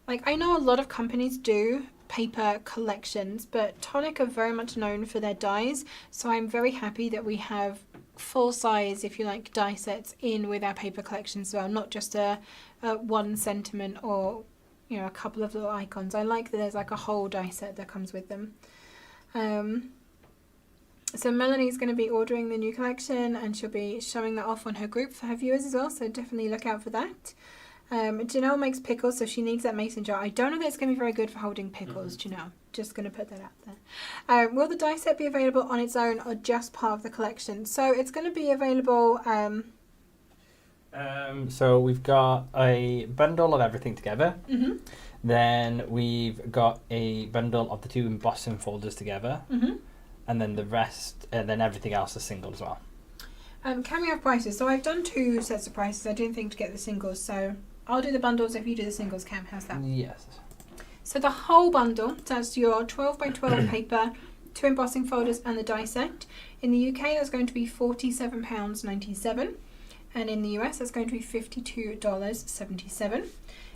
like, I know a lot of companies do paper collections, but Tonic are very much known for their dies, so I'm very happy that we have full size, if you like, die sets in with our paper collections as well, not just a one sentiment or, you know, a couple of little icons. I like that there's like a whole die set that comes with them. So Melanie's going to be ordering the new collection and she'll be showing that off on her group for her viewers as well, so definitely look out for that. Janelle makes pickles, so she needs that mason jar. I don't know that it's going to be very good for holding pickles, Janelle. Just going to put that out there. Will the die set be available on its own or just part of the collection? So it's going to be available... So we've got a bundle of everything together. Mm-hmm. Then we've got a bundle of the two embossing folders together. Mm-hmm. And then the rest, and then everything else is single as well. Can we have prices? So I've done 2 sets of prices. I didn't think to get the singles, so I'll do the bundles if you do the singles, Cam. How's that? Yes. So the whole bundle, that's your 12 by 12 paper, 2 embossing folders and the die set. In the UK that's going to be £47.97, and in the US that's going to be $52.77.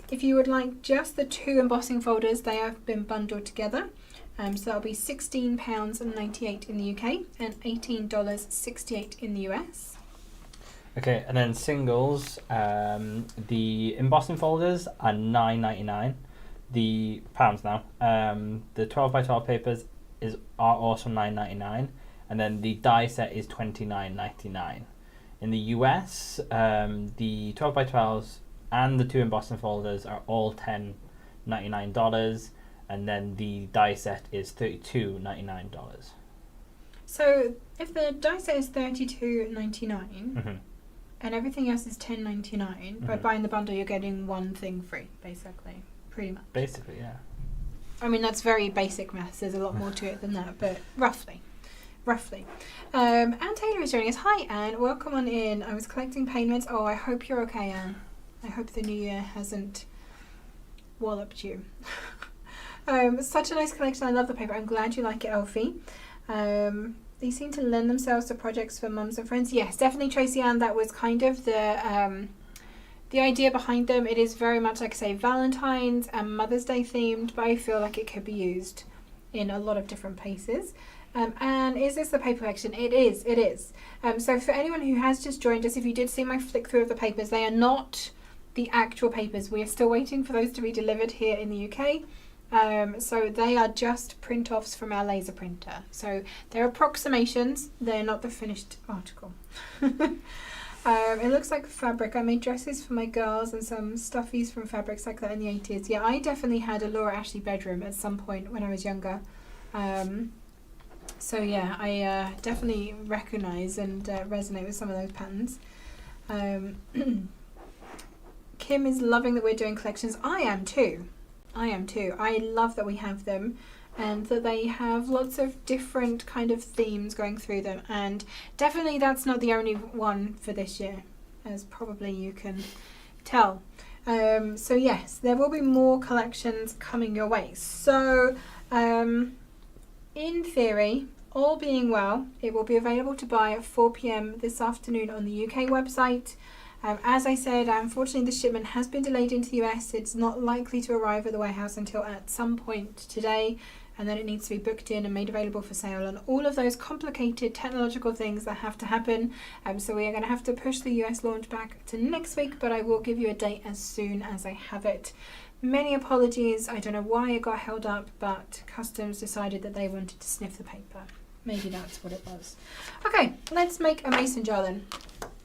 If you would like just the 2 embossing folders, they have been bundled together. So that'll be £16.98 in the UK and $18.68 in the US. Okay, and then singles, the embossing folders are $9.99, the pounds now. The 12 by 12 papers are also $9.99, and then the die set is $29.99. In the US, the 12 by 12s and the 2 embossing folders are all $10.99, and then the die set is $32.99. So if the die set is $32.99 and everything else is $10.99, by buying the bundle you're getting one thing free, basically, pretty much. Basically, yeah. I mean, that's very basic maths. There's a lot more to it than that, but roughly. Anne Taylor is joining us. Hi, Anne. Welcome on in. I was collecting payments. Oh, I hope you're okay, Anne. I hope the new year hasn't walloped you. Such a nice collection. I love the paper. I'm glad you like it, Elfie. They seem to lend themselves to projects for mums and friends. Yes, definitely, Tracy Ann. That was kind of the idea behind them. It is very much, like I say, Valentine's and Mother's Day themed, but I feel like it could be used in a lot of different places. And is this the paper collection? It is. So for anyone who has just joined us, if you did see my flick through of the papers, they are not the actual papers. We are still waiting for those to be delivered here in the UK. So they are just print-offs from our laser printer. So they're approximations. They're not the finished article. It looks like fabric. I made dresses for my girls and some stuffies from fabrics like that in the 80s. Yeah, I definitely had a Laura Ashley bedroom at some point when I was younger. So yeah, I definitely recognise and resonate with some of those patterns. Kim is loving that we're doing collections. I am too. I love that we have them and that they have lots of different kind of themes going through them. And definitely that's not the only one for this year, as probably you can tell. So yes, there will be more collections coming your way. So in theory, all being well, it will be available to buy at 4 p.m. this afternoon on the UK website. As I said, unfortunately the shipment has been delayed into the US. It's not likely to arrive at the warehouse until at some point today, and then it needs to be booked in and made available for sale, and all of those complicated technological things that have to happen. So we are going to have to push the US launch back to next week, but I will give you a date as soon as I have it. Many apologies. I don't know why it got held up, but customs decided that they wanted to sniff the paper. Maybe that's what it was. Okay, let's make a mason jar then.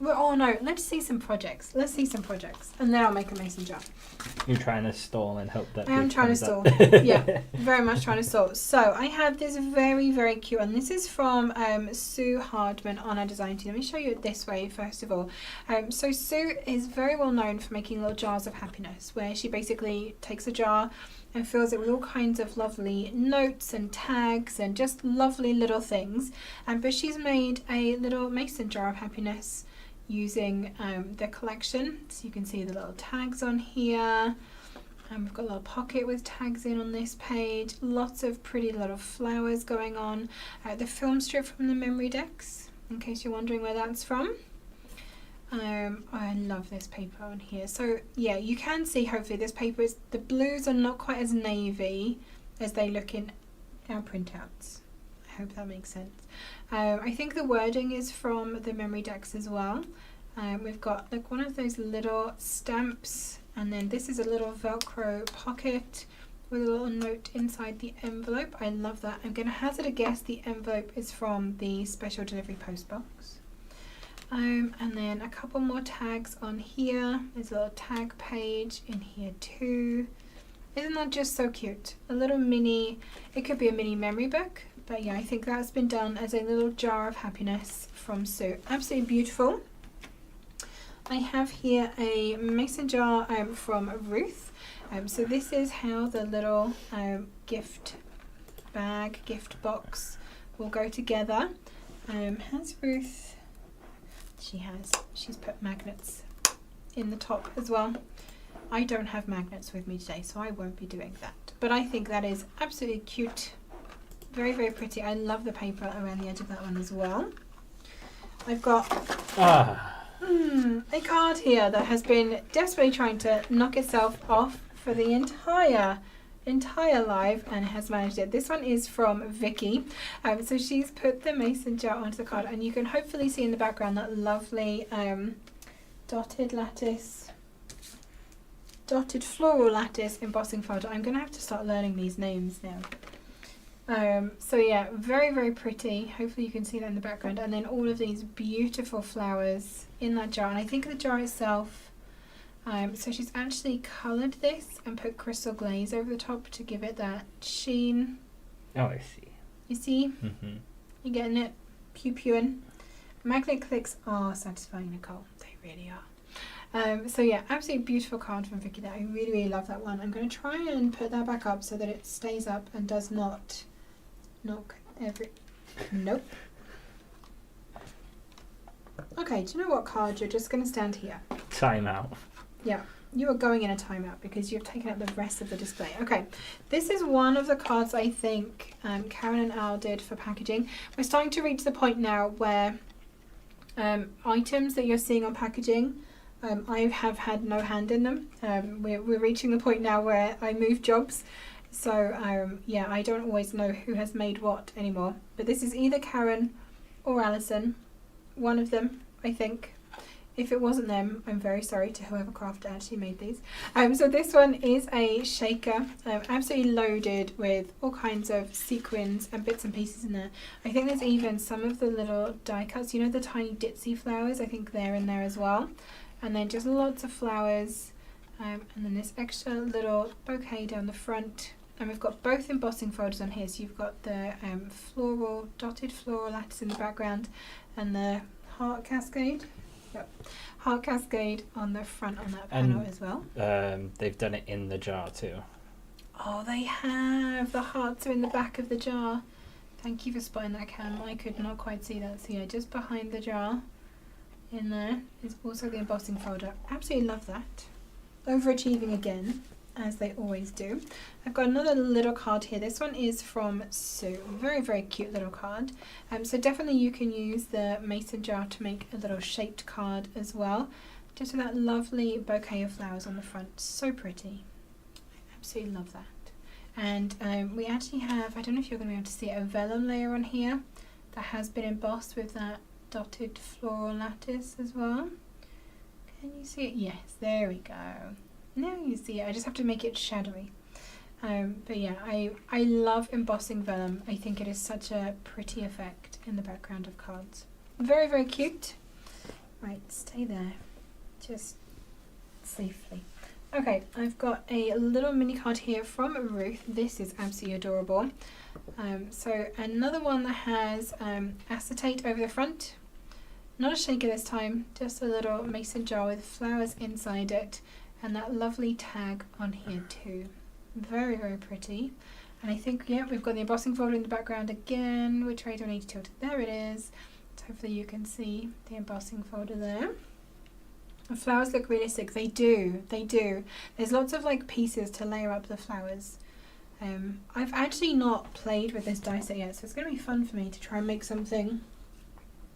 Oh no, let's see some projects. And then I'll make a mason jar. You're trying to stall and hope that... I am trying to stall. Yeah, very much trying to stall. So I have this very, very cute one. This is from Sue Hardman on our design team. Let me show you it this way first of all. So Sue is very well known for making little jars of happiness, where she basically takes a jar and fills it with all kinds of lovely notes and tags and just lovely little things. But she's made a little mason jar of happiness using the collection. So you can see the little tags on here. We've got a little pocket with tags in on this page. Lots of pretty little flowers going on. The film strip from the memory decks, in case you're wondering where that's from. I love this paper on here. So yeah, you can see hopefully this paper is, the blues are not quite as navy as they look in our printouts. I hope that makes sense. I think the wording is from the memory decks as well. We've got like one of those little stamps, and then this is a little Velcro pocket with a little note inside the envelope. I love that. I'm going to hazard a guess the envelope is from the special delivery post box. And then a couple more tags on here. There's a little tag page in here too. Isn't that just so cute? A little mini, it could be a mini memory book, but yeah, I think that's been done as a little jar of happiness from Sue. Absolutely beautiful. I have here a mason jar from Ruth. So this is how the little gift bag, gift box will go together. Has Ruth... She's put magnets in the top as well. I don't have magnets with me today, so I won't be doing that. But I think that is absolutely cute. Very, very pretty. I love the paper around the edge of that one as well. I've got a card here that has been desperately trying to knock itself off for the entire live and has managed it. This one is from Vicky. So she's put the mason jar onto the card, and you can hopefully see in the background that lovely dotted lattice Dotted Floral Lattice Embossing Folder. I'm going to have to start learning these names now. So yeah, very, very pretty. Hopefully you can see that in the background. And then all of these beautiful flowers in that jar. And I think the jar itself, so she's actually coloured this and put crystal glaze over the top to give it that sheen. Oh, I see. You see? Mm-hmm. You getting it? Pew-pewing. Magnet clicks are satisfying, Nicole. They really are. So yeah, absolutely beautiful card from Vicky there. I really, really love that one. I'm going to try and put that back up so that it stays up and does not knock every... Nope. Okay, do you know what, card? You're just going to stand here. Time out. Yeah, you are going in a timeout because you've taken up the rest of the display. Okay, this is one of the cards I think Karen and Al did for packaging. We're starting to reach the point now where items that you're seeing on packaging, I have had no hand in them. We're reaching the point now where I move jobs. So yeah, I don't always know who has made what anymore. But this is either Karen or Alison. One of them, I think. If it wasn't them, I'm very sorry to whoever crafted actually made these. So this one is a shaker, absolutely loaded with all kinds of sequins and bits and pieces in there. I think there's even some of the little die cuts, you know, the tiny ditzy flowers, I think they're in there as well. And then just lots of flowers, and then this extra little bouquet down the front. And we've got both embossing folders on here, so you've got the dotted floral lattice in the background and the heart cascade. Yep. Heart cascade on the front on that panel as well. They've done it in the jar too. Oh, they have. The hearts are in the back of the jar. Thank you for spotting that, Cam. I could not quite see that. So yeah, just behind the jar in there is also the embossing folder. Absolutely love that. Overachieving again, as they always do. I've got another little card here. This one is from Sue. Very, very cute little card. So definitely you can use the mason jar to make a little shaped card as well. Just with that lovely bouquet of flowers on the front. So pretty. I absolutely love that. And we actually have, I don't know if you're going to be able to see it, a vellum layer on here that has been embossed with that dotted floral lattice as well. Can you see it? Yes, there we go. Now you see it. I just have to make it shadowy. But yeah, I love embossing vellum. I think it is such a pretty effect in the background of cards. Very, very cute. Right, stay there. Just safely. Okay, I've got a little mini card here from Ruth. This is absolutely adorable. So another one that has acetate over the front. Not a shaker this time, just a little mason jar with flowers inside it. And that lovely tag on here too. Very, very pretty. And I think, yeah, we've got the embossing folder in the background again, which I don't need to tilt it. There it is. So hopefully you can see the embossing folder there. The flowers look realistic. They do. They do. There's lots of like pieces to layer up the flowers. I've actually not played with this die set yet, so it's going to be fun for me to try and make something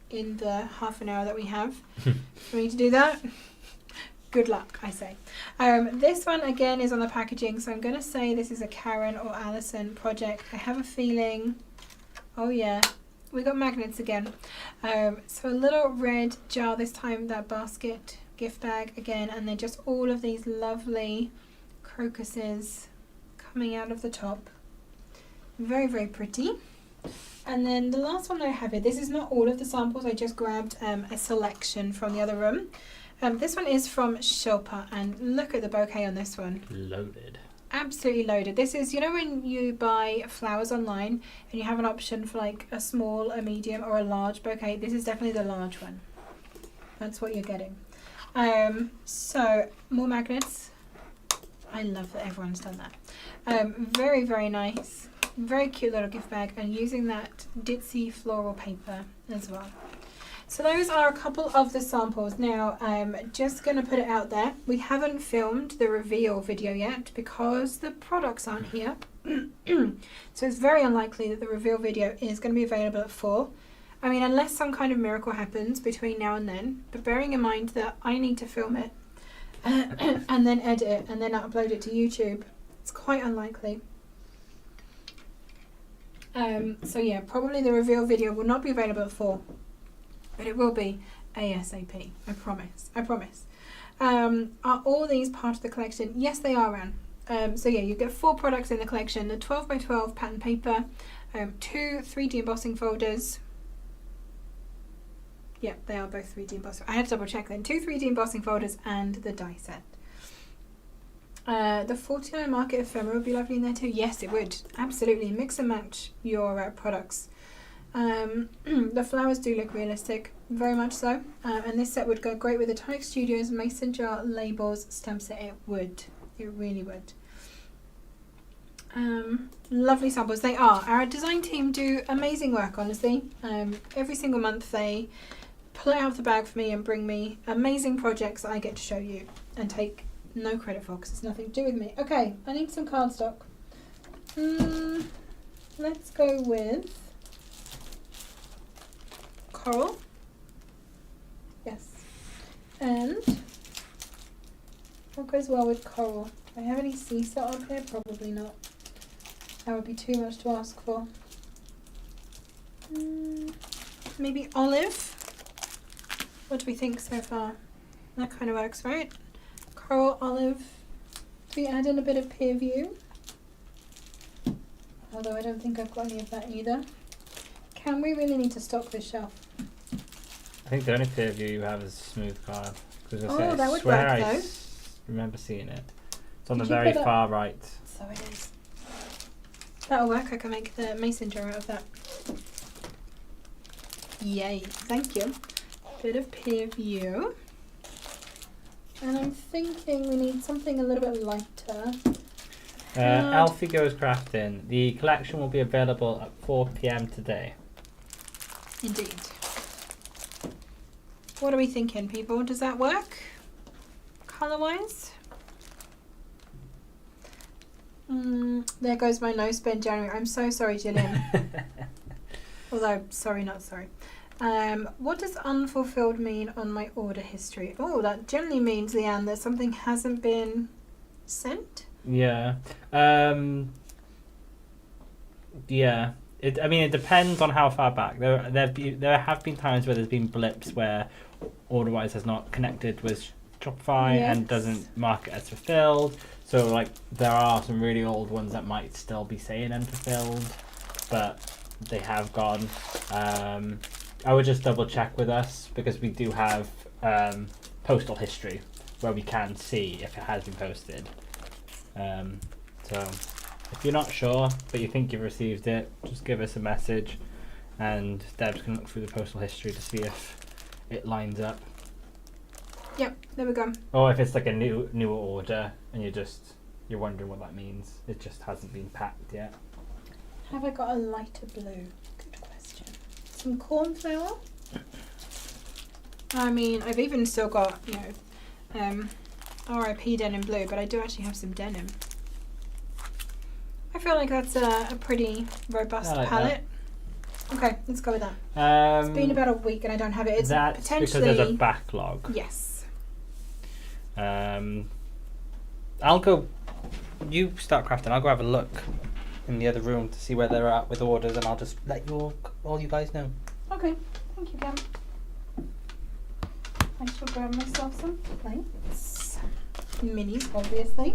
in the half an hour that we have for me to do that. Good luck, I say. This one again is on the packaging, so I'm going to say this is a Karen or Alison project. I have a feeling, oh yeah, we got magnets again. So a little red jar this time, that basket gift bag again, and then just all of these lovely crocuses coming out of the top. Very, very pretty. And then the last one that I have here, this is not all of the samples, I just grabbed a selection from the other room. This one is from Shilpa, and look at the bouquet on this one. Loaded. Absolutely loaded. This is, you know when you buy flowers online and you have an option for like a small, a medium or a large bouquet? This is definitely the large one. That's what you're getting. So more magnets. I love that everyone's done that. Very, very nice. Very cute little gift bag, and using that ditzy floral paper as well. So those are a couple of the samples. Now I'm just going to put it out there. We haven't filmed the reveal video yet because the products aren't here. So it's very unlikely that the reveal video is going to be available at 4. I mean, unless some kind of miracle happens between now and then. But bearing in mind that I need to film it and then edit it and then upload it to YouTube, it's quite unlikely. So yeah, probably the reveal video will not be available at 4. But it will be ASAP, I promise, I promise. Are all these part of the collection? Yes, they are, Anne. So yeah, you get 4 products in the collection: the 12 by 12 pattern paper, 2 3D embossing folders. Yeah, they are both 3D embossing. I had to double check then. 2 3D embossing folders and the die set. The 49 market ephemera would be lovely in there too. Yes, it would. Absolutely. Mix and match your products. The flowers do look realistic. Very much so. And this set would go great with the Tonic Studios mason jar labels stamp set. It would. It really would. Lovely samples. They are. Our design team do amazing work, honestly. Every single month they pull it out of the bag for me and bring me amazing projects that I get to show you and take no credit for because it's nothing to do with me. Okay, I need some cardstock. Let's go with coral. Yes. And what goes well with coral? Do I have any sea salt up here? Probably not. That would be too much to ask for. Maybe olive. What do we think so far? That kind of works, right? Coral, olive. Do we add in a bit of peer view? Although I don't think I've got any of that either. Can we really need to stock this shelf? I think the only peer view you have is smooth card. Oh, that would work though. Remember seeing it. It's on the Did you very put far right. So it is. That'll work. I can make the mason jar out of that. Yay. Thank you. Bit of peer view. And I'm thinking we need something a little bit lighter. Alfie Goes Crafting. The collection will be available at 4 PM today. Indeed. What are we thinking, people? Does that work? Colour-wise? There goes my no spend January. I'm so sorry, Gillian. Although, sorry, not sorry. What does unfulfilled mean on my order history? Oh, that generally means, Leanne, that something hasn't been sent? Yeah. Yeah. It depends on how far back. There have been times where there's been blips where order-wise has not connected with Shopify and doesn't mark it as fulfilled. So, like, there are some really old ones that might still be saying unfulfilled, but they have gone. I would just double check with us because we do have postal history where we can see if it has been posted. So if you're not sure but you think you've received it, just give us a message and Debs can look through the postal history to see if it lines up. Yep, there we go. Or if it's like a newer order and you're wondering what that means. It just hasn't been packed yet. Have I got a lighter blue? Good question. Some cornflower. I mean, I've even still got, RIP denim blue, but I do actually have some denim. I feel like that's a pretty robust palette. Okay, let's go with that. It's been about a week and I don't have it. It's that's potentially because there's a backlog. Yes. I'll go. You start crafting. I'll go have a look in the other room to see where they're at with orders, and I'll just let all you guys know. Okay, thank you, Cam. I shall grab myself some plates. Minis, obviously.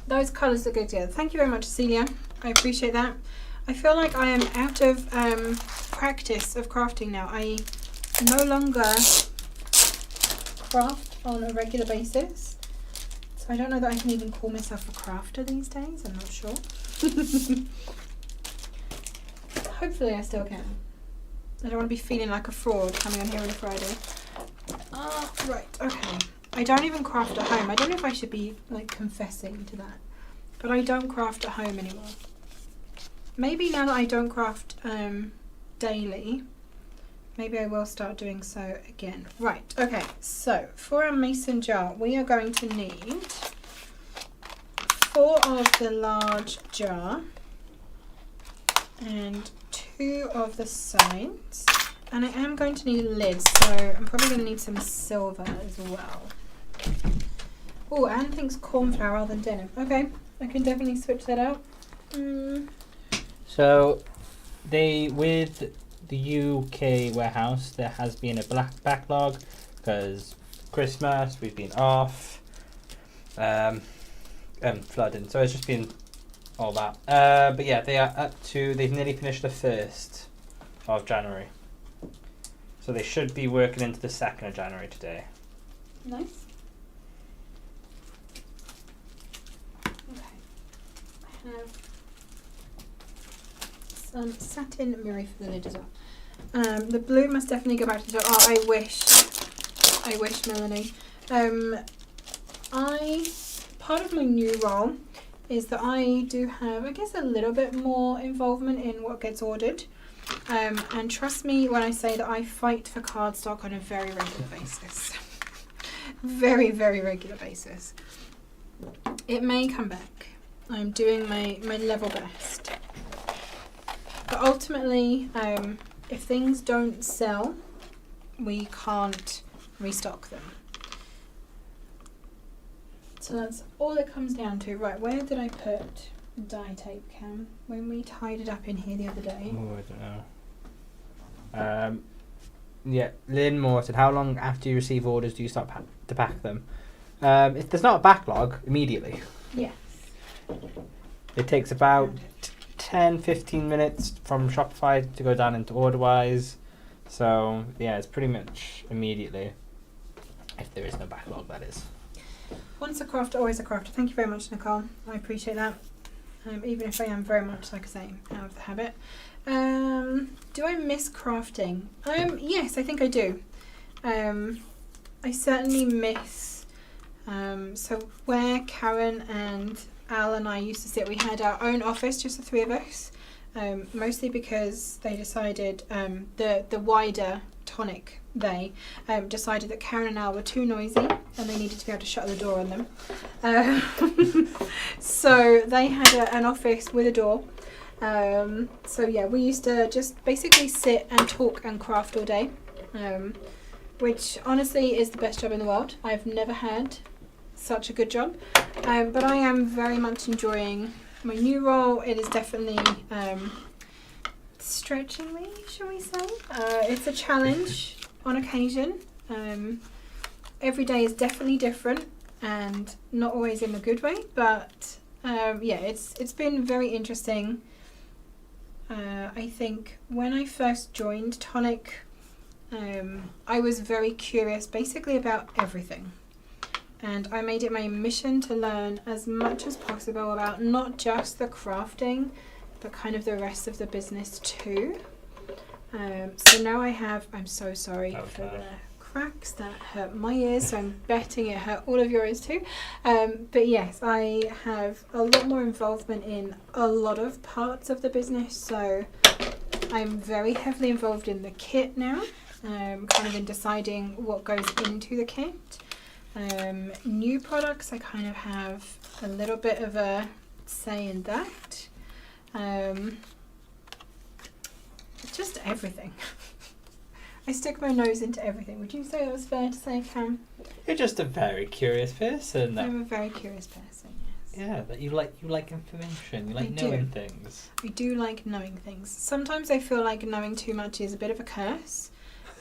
Those colours look good together. Thank you very much, Celia. I appreciate that. I feel like I am out of practice of crafting now. I no longer craft on a regular basis. So I don't know that I can even call myself a crafter these days. I'm not sure. Hopefully I still can. I don't want to be feeling like a fraud coming on here on a Friday. Right, okay. I don't even craft at home. I don't know if I should be like confessing to that. But I don't craft at home anymore. Maybe now that I don't craft daily, maybe I will start doing so again. Right, okay. So for a mason jar, we are going to need 4 of the large jar and 2 of the sides. And I am going to need a lid, so I'm probably going to need some silver as well. Oh, Anne thinks cornflower rather than denim. Okay, I can definitely switch that out. So, with the UK warehouse, there has been a backlog because Christmas, we've been off, flooding. So it's just been all that. But yeah, they've nearly finished the 1st of January. So they should be working into the 2nd of January today. Nice. Okay. I have some satin mirror for the lid as well. The blue must definitely go back to the top. Oh, I wish, Melanie. Part of my new role is that I do have, I guess, a little bit more involvement in what gets ordered. And trust me when I say that I fight for cardstock on a very regular basis. Very, very regular basis. It may come back. I'm doing my level best. But ultimately, if things don't sell, we can't restock them. So that's all it comes down to. Right, where did I put dye tape, Cam? When we tied it up in here the other day. Oh, I don't know. Yeah, Lynn Moore said, how long after you receive orders do you start to pack them? If there's not a backlog, immediately. Yes. It takes about 10-15 minutes from Shopify to go down into OrderWise. So, yeah, it's pretty much immediately. If there is no backlog, that is. Once a crafter, always a crafter. Thank you very much, Nicole. I appreciate that. Even if I am very much, like I say, out of the habit. Do I miss crafting? Yes, I think I do. I certainly miss. So where Karen and Al and I used to sit, we had our own office, just the three of us. Mostly because they decided the wider Tonic decided that Karen and Al were too noisy and they needed to be able to shut the door on them. So they had an office with a door. So yeah, we used to just basically sit and talk and craft all day, which honestly is the best job in the world. I've never had such a good job, but I am very much enjoying my new role. It is definitely stretching me, shall we say. It's a challenge on occasion. Every day is definitely different and not always in a good way, but yeah, it's been very interesting. I think when I first joined Tonic, I was very curious basically about everything. And I made it my mission to learn as much as possible about not just the crafting, but kind of the rest of the business too. So now I'm so sorry for the cracks that hurt my ears, so I'm betting it hurt all of your ears too. But yes, I have a lot more involvement in a lot of parts of the business, so I'm very heavily involved in the kit now, kind of in deciding what goes into the kit. New products, I kind of have a little bit of a say in that. Just everything. I stick my nose into everything. Would you say that was fair to say, Cam? You're just a very curious person. I'm a very curious person, yes. Yeah, that you like information. You like knowing things. I do like knowing things. Sometimes I feel like knowing too much is a bit of a curse.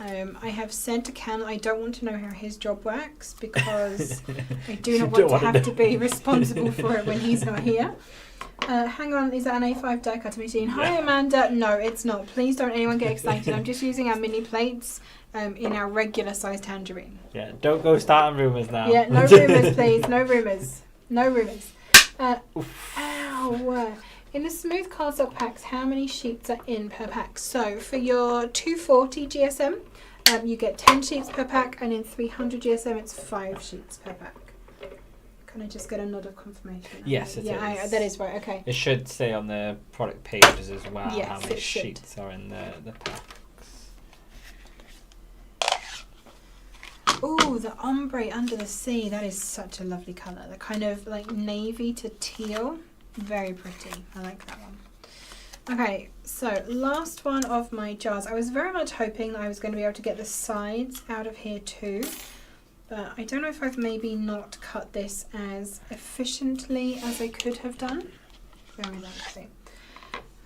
I have said to Cam I don't want to know how his job works because I do not want to have to be responsible for it when he's not here. Hang on, is that an A5 die cutter machine? Hi Amanda, no it's not. Please don't anyone get excited. I'm just using our mini plates in our regular sized tangerine. Yeah, don't go starting rumours now. Yeah, no rumours please, no rumours. No rumours. Ow! In the smooth cardstock packs, how many sheets are in per pack? So for your 240 GSM, you get 10 sheets per pack, and in 300 GSM, it's 5 sheets per pack. Can I just get a nod of confirmation? Yes, it is. Yeah, that is right. Okay. It should say on the product pages as well yes, how many sheets are in the packs. Oh, the ombre under the sea. That is such a lovely colour. The kind of like navy to teal. Very pretty. I like that one. Okay, so last one of my jars. I was very much hoping that I was going to be able to get the sides out of here too, but I don't know if I've maybe not cut this as efficiently as I could have done. Very likely.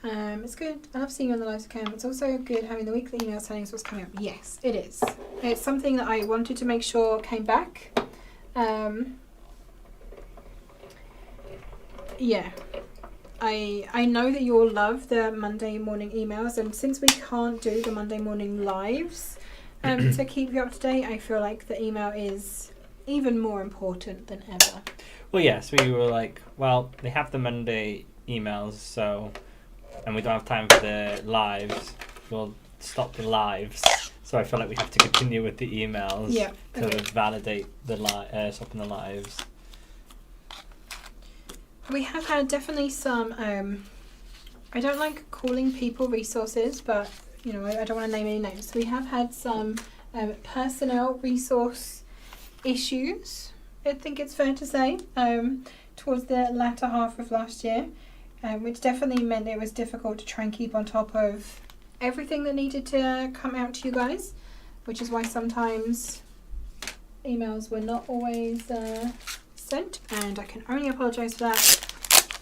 It's good. I love seeing you on the live cam. It's also good having the weekly emails telling us what's coming up. Yes, it is. It's something that I wanted to make sure came back. Yeah. I know that you all love the Monday morning emails, and since we can't do the Monday morning lives to keep you up to date, I feel like the email is even more important than ever. Well, yes, we were like, well, they have the Monday emails, so, and we don't have time for the lives. We'll stop the lives. So I feel like we have to continue with the emails to validate the stopping the lives. We have had definitely some, I don't like calling people resources, but, you know, I don't want to name any names. We have had some personnel resource issues, I think it's fair to say, towards the latter half of last year, which definitely meant it was difficult to try and keep on top of everything that needed to come out to you guys, which is why sometimes emails were not always sent, and I can only apologise for that.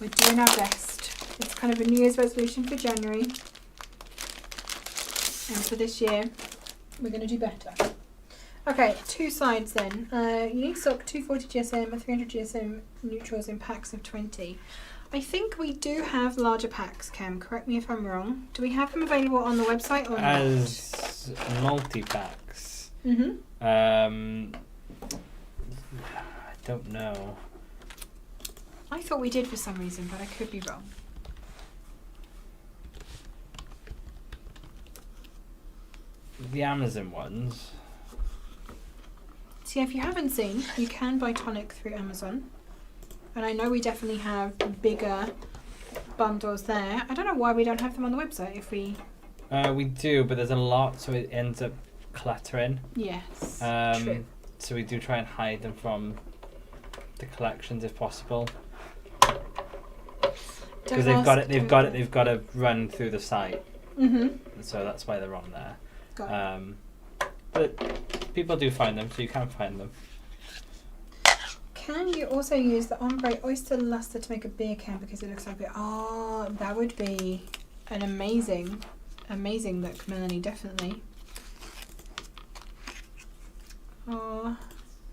We're doing our best. It's kind of a New Year's resolution for January, and for this year we're going to do better. Okay, 2 sides then. You need stock 240 GSM and 300 GSM neutrals in packs of 20. I think we do have larger packs, Cam, correct me if I'm wrong. Do we have them available on the website or As multi-packs? Mm-hmm. I don't know. I thought we did for some reason, but I could be wrong. The Amazon ones. So yeah, if you haven't seen, you can buy Tonic through Amazon. And I know we definitely have bigger bundles there. I don't know why we don't have them on the website if we... We do, but there's a lot, so it ends up cluttering. Yes, true. So we do try and hide them from the collections if possible. Because they've got to run through the site. Mm-hmm. So that's why they're on there. Got it. But people do find them, so you can find them. Can you also use the ombre oyster luster to make a beer can because it looks like it? Oh, that would be an amazing look, Melanie, definitely. Oh,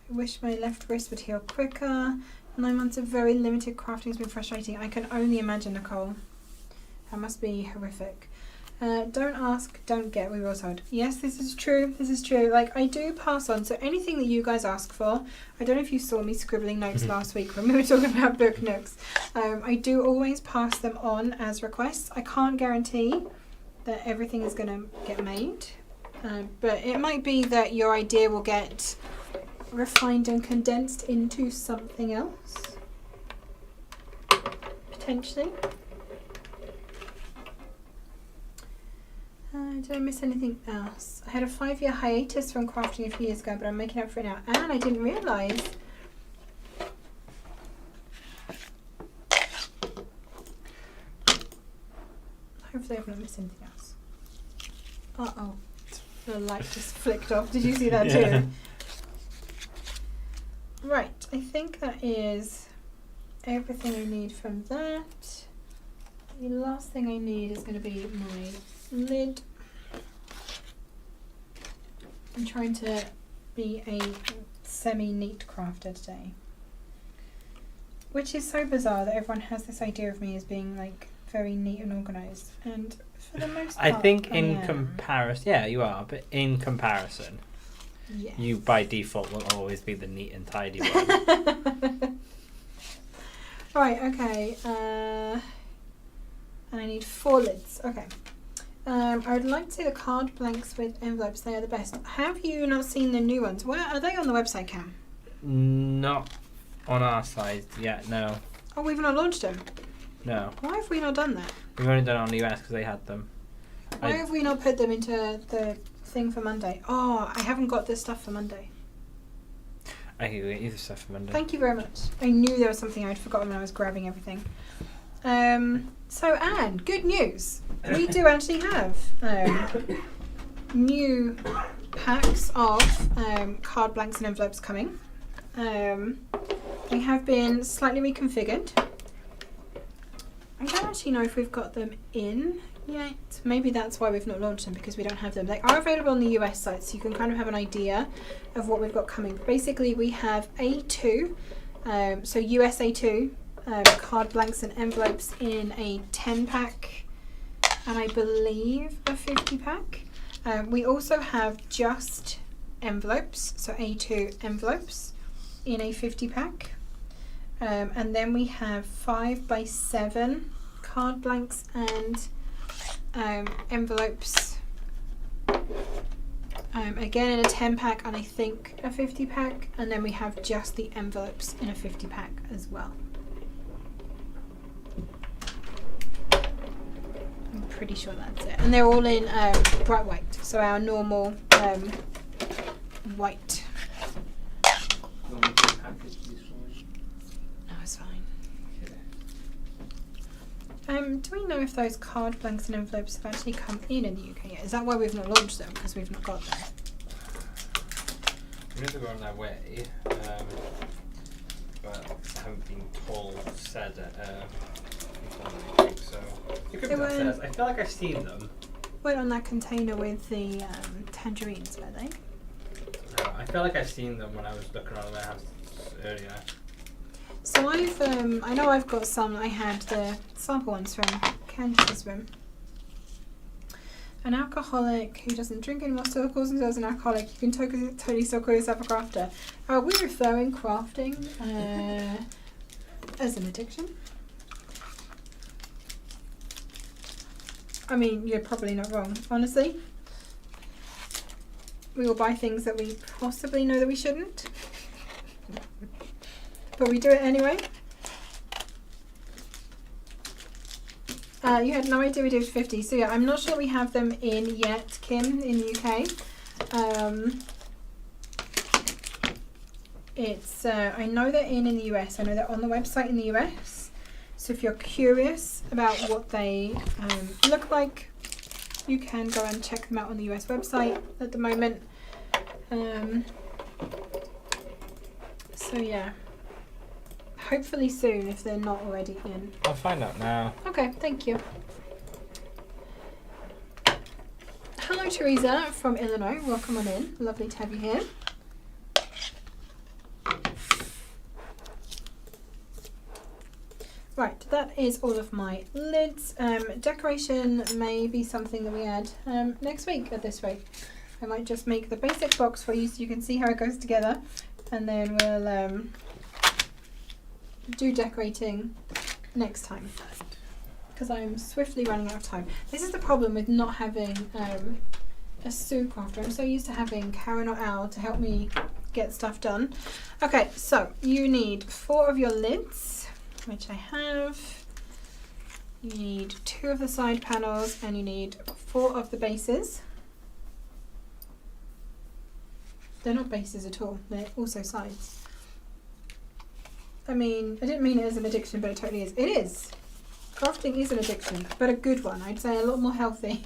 I wish my left wrist would heal quicker. 9 months of very limited crafting has been frustrating. I can only imagine, Nicole. That must be horrific. Don't ask, don't get, we were told. Yes, this is true. Like, I do pass on. So anything that you guys ask for, I don't know if you saw me scribbling notes last week when we were talking about book nooks. I do always pass them on as requests. I can't guarantee that everything is going to get made. But it might be that your idea will get refined and condensed into something else. Potentially. Did I miss anything else? I had a 5-year hiatus from crafting a few years ago, but I'm making up for it now. And I didn't realise. Hopefully I've not missed anything else. Uh-oh. The light just flicked off. Did you see that too? Right. I think that is everything I need from that. The last thing I need is going to be my lid. I'm trying to be a semi-neat crafter today, which is so bizarre that everyone has this idea of me as being like very neat and organised, and for the most part, I think in comparison, yeah, you are, but in comparison, yes. You by default will always be the neat and tidy one. Right, okay, and I need 4 lids. Okay. I would like to see the card blanks with envelopes. They are the best. Have you not seen the new ones? Where are they on the website, Cam? Not on our side yet, no. Oh, we've not launched them? No. Why have we not done that? We've only done it on the US because they had them. Why have we not put them into the thing for Monday? Oh, I haven't got this stuff for Monday. I can get you the stuff for Monday. Thank you very much. I knew there was something I'd forgotten when I was grabbing everything. So Anne, good news. We do actually have new packs of card blanks and envelopes coming. They have been slightly reconfigured. I don't actually know if we've got them in yet. Maybe that's why we've not launched them, because we don't have them. They are available on the US site, so you can kind of have an idea of what we've got coming. Basically, we have A2, so US A2, card blanks and envelopes in a 10-pack, and I believe a 50-pack. We also have just envelopes, so A2 envelopes in a 50-pack. And then we have 5x7 card blanks and envelopes, again in a 10-pack and I think a 50-pack, and then we have just the envelopes in a 50-pack as well. I'm pretty sure that's it, and they're all in bright white, so our normal white. No, it's fine. Do we know if those card blanks and envelopes have actually come in the UK yet? Is that why we've not launched them? Because we've not got them? I know they're on their way, but I haven't been told, said so you could be downstairs. I feel like I've seen them. Wait, on that container with the tangerines, were they? I feel like I've seen them when I was looking around the house earlier. So I know I've got some. I had the sample ones from Candice's room. An alcoholic who doesn't drink anymore still calls themselves an alcoholic. You can totally still call yourself a crafter. Are we referring crafting as an addiction? I mean, you're probably not wrong, honestly. We all buy things that we possibly know that we shouldn't, but we do it anyway. You had no idea we did 50, so yeah, I'm not sure we have them in yet, Kim, in the UK. I know they're in the US. I know they're on the website in the US. So if you're curious about what they look like, you can go and check them out on the US website at the moment. So yeah, hopefully soon if they're not already in. I'll find out now. Okay, thank you. Hello Teresa from Illinois, welcome on in. Lovely to have you here. Right, that is all of my lids. Decoration may be something that we add next week at this rate. I might just make the basic box for you so you can see how it goes together, and then we'll do decorating next time, because I'm swiftly running out of time. This is the problem with not having a Sue crafter. I'm so used to having Karen or Al to help me get stuff done. Okay, so you need 4 of your lids, which I have. You need 2 of the side panels, and you need 4 of the bases. They're not bases at all, they're also sides. I mean, I didn't mean it as an addiction, but it totally is. It is. Crafting is an addiction, but a good one. I'd say a lot more healthy.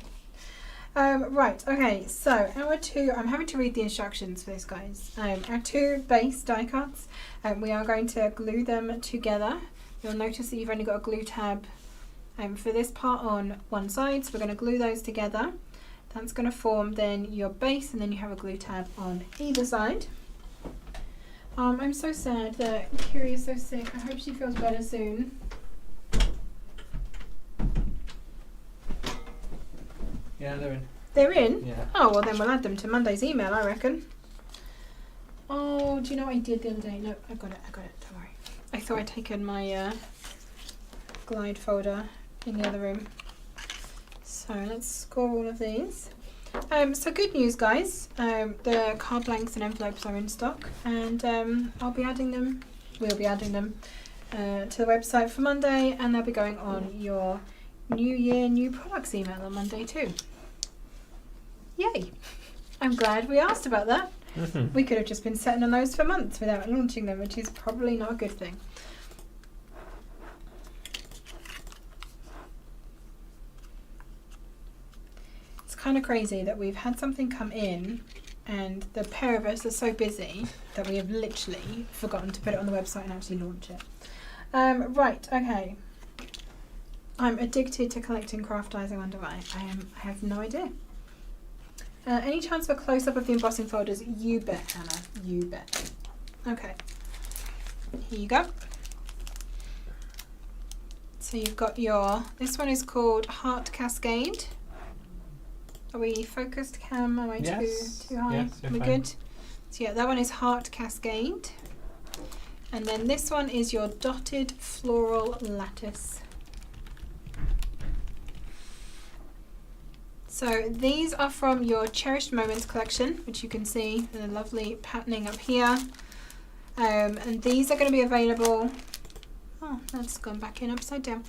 Right, okay, so our 2, I'm having to read the instructions for this, guys. Our 2 base die cuts, we are going to glue them together. You'll notice that you've only got a glue tab for this part on one side, so we're going to glue those together. That's going to form then your base, and then you have a glue tab on either side. I'm so sad that Kiri is so sick. I hope she feels better soon. Yeah, they're in. They're in? Yeah. Oh, well then we'll add them to Monday's email, I reckon. Oh, do you know what I did the other day? No, I got it, don't worry. I thought I'd taken my glide folder in the other room. So let's score all of these. So good news, guys. The card blanks and envelopes are in stock, and we'll be adding them to the website for Monday, and they'll be going on your New Year, New Products email on Monday too. Yay! I'm glad we asked about that. Mm-hmm. We could have just been sitting on those for months without launching them, which is probably not a good thing. Kind of crazy that we've had something come in and the pair of us are so busy that we have literally forgotten to put it on the website and actually launch it. Right, okay. I'm addicted to collecting craft dies. I wonder why. I have no idea. Any chance for a close-up of the embossing folders? You bet, Hannah. You bet. Okay. Here you go. So you've got your... This one is called Heart Cascade. Are we focused, Cam? Am I too high? Yes, Are we fine. good? So yeah, that one is Heart Cascade. And then this one is your Dotted Floral Lattice. So these are from your Cherished Moments collection, which you can see the lovely patterning up here. And these are going to be available... Oh, that's gone back in upside down.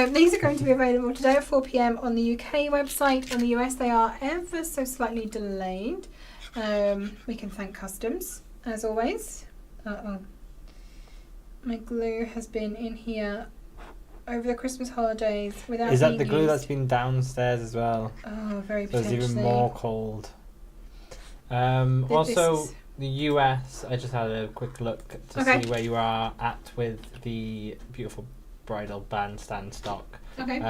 These are going to be available today at 4 p.m. on the UK website. On the US, they are ever so slightly delayed. We can thank customs, as always. Uh-oh. My glue has been in here over the Christmas holidays without Is that being the glue used. that's been downstairs as well? Oh, very So it's potentially. even more cold. This Also, is- the US, I just had a quick look to Okay. see where you are at with the beautiful bridal bandstand stock. Okay.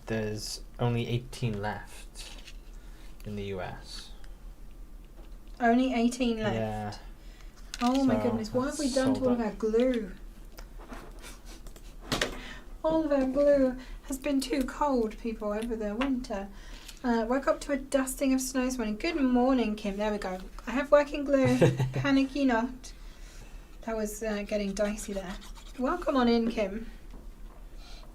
There's only 18 left in the US. Only 18 left. Yeah. Oh my So goodness, what have we that's done to all sold of our glue? All of our glue has been too cold, people, over the winter. Woke up to a dusting of snow this morning. Good morning, Kim. There we go. I have working glue. Panicky not. That was getting dicey there. Welcome on in, Kim.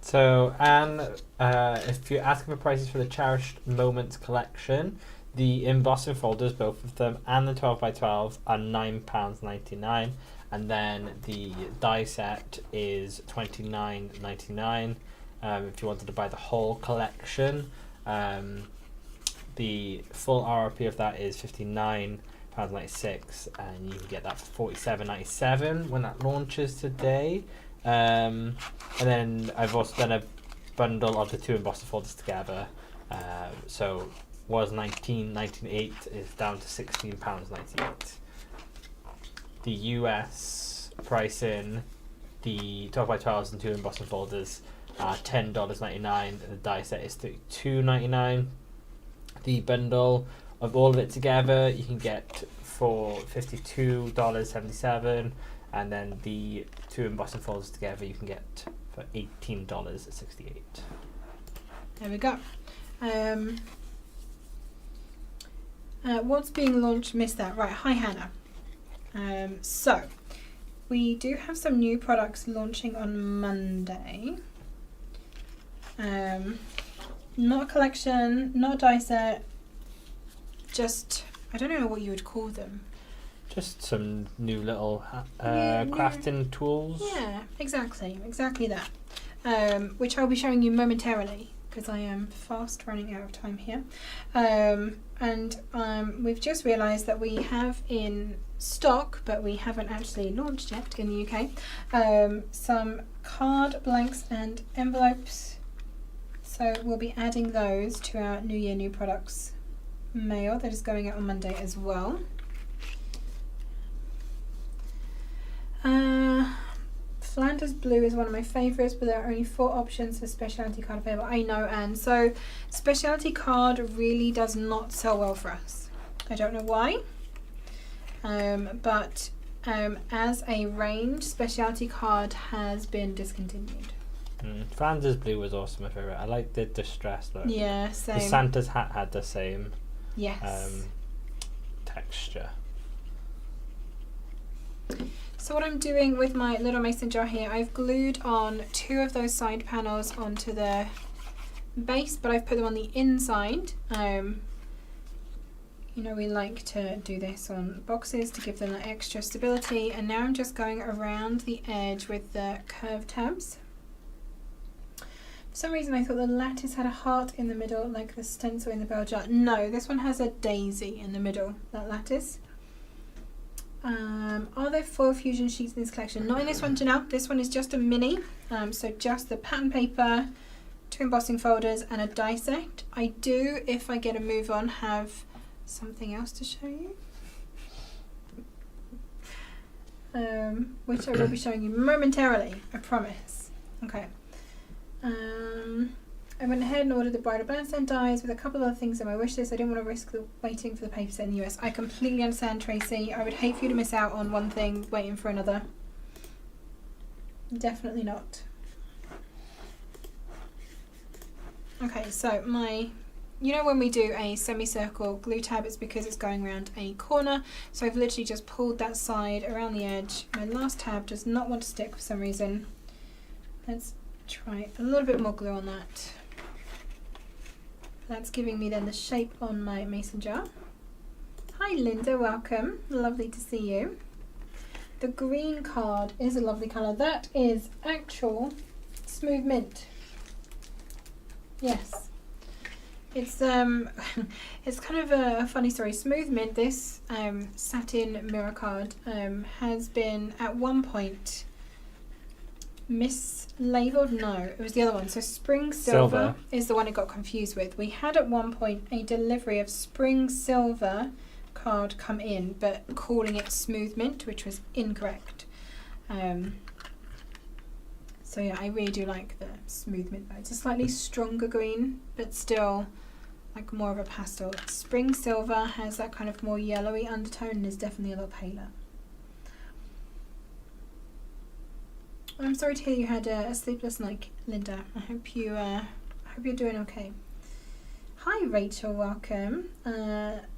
So, Anne, if you're asking for prices for the Cherished Moments collection, the embossing folders, both of them, and the 12x12 are £9.99, and then the die set is £29.99. If you wanted to buy the whole collection, the full RRP of that is £59.96, and you can get that for £47.97 when that launches today. And then I've also done a bundle of the two embossing folders together. So was $19.98 is down to £16.98. The US pricing, the 12x12s and two embossing folders are $10.99. The die set is $32.99. The bundle of all of it together you can get for $52.77, and then the two embossing folders together you can get for $18.68. There we go. What's being launched? Missed that. Right. Hi, Hannah. So, we do have some new products launching on Monday. Not a collection, not a die set, just, I don't know what you would call them. Just some new little Yeah, crafting tools. Yeah, exactly that. Which I'll be showing you momentarily, because I am fast running out of time here. And we've just realised that we have in stock, but we haven't actually launched yet in the UK, some card blanks and envelopes. So we'll be adding those to our New Year New Products mail that is going out on Monday as well. Flanders Blue is one of my favourites, but there are only 4 options for specialty card available. I know, Anne. So specialty card really does not sell well for us. I don't know why, but as a range, specialty card has been discontinued. Flanders Blue was also my favourite. I like the distressed look. Yeah, same. The Santa's hat had the same Yes. texture. So what I'm doing with my little mason jar here, I've glued on 2 of those side panels onto the base, but I've put them on the inside. You know, we like to do this on boxes to give them that extra stability, and now I'm just going around the edge with the curved tabs. For some reason I thought the lattice had a heart in the middle like the stencil in the bell jar. No, this one has a daisy in the middle, that lattice. Are there foil fusion sheets in this collection? Not in this one, Janelle. This one is just a mini, so just the pattern paper, 2 embossing folders and a die set. I do, if I get a move on, have something else to show you, which I will be showing you momentarily, I promise. Okay. I went ahead and ordered the bridal bandstand dies with a couple of other things on my wish list. I didn't want to risk waiting for the paper set in the US. I completely understand, Tracy. I would hate for you to miss out on one thing waiting for another. Definitely not. Okay, so you know when we do a semicircle glue tab, it's because it's going around a corner. So I've literally just pulled that side around the edge. My last tab does not want to stick for some reason. Let's try a little bit more glue on that. That's giving me then the shape on my mason jar. Hi Linda, welcome. Lovely to see you. The green card is a lovely colour. That is actual smooth mint. Yes. It's it's kind of a funny story. Smooth mint, this satin mirror card has been at one point mislabeled. No, it was the other one. So Sprung Silver is the one it got confused with. We had at one point a delivery of Sprung Silver card come in, but calling it Smooth Mint, which was incorrect. So yeah, I really do like the Smooth Mint. It's a slightly stronger green, but still like more of a pastel. Sprung Silver has that kind of more yellowy undertone and is definitely a little paler. I'm sorry to hear you had a sleepless night, Linda. I hope you're doing okay. Hi Rachel, welcome.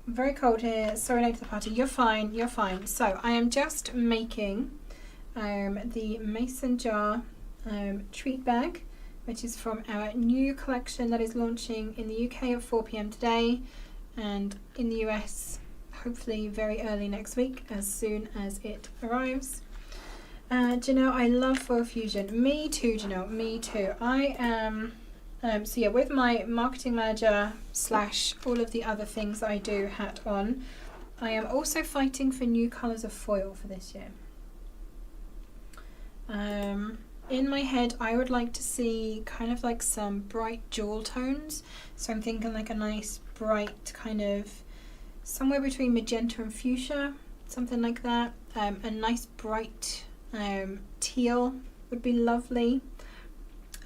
Very cold here. Sorry late to the party. You're fine. You're fine. So I am just making the mason jar treat bag, which is from our new collection that is launching in the UK at 4 p.m. today, and in the US hopefully very early next week as soon as it arrives. Janelle, I love foil fusion. Me too, Janelle, me too. I am, so yeah, with my marketing manager / all of the other things that I do hat on, I am also fighting for new colours of foil for this year. In my head, I would like to see kind of like some bright jewel tones. So I'm thinking like a nice bright kind of somewhere between magenta and fuchsia, something like that. A nice bright teal would be lovely.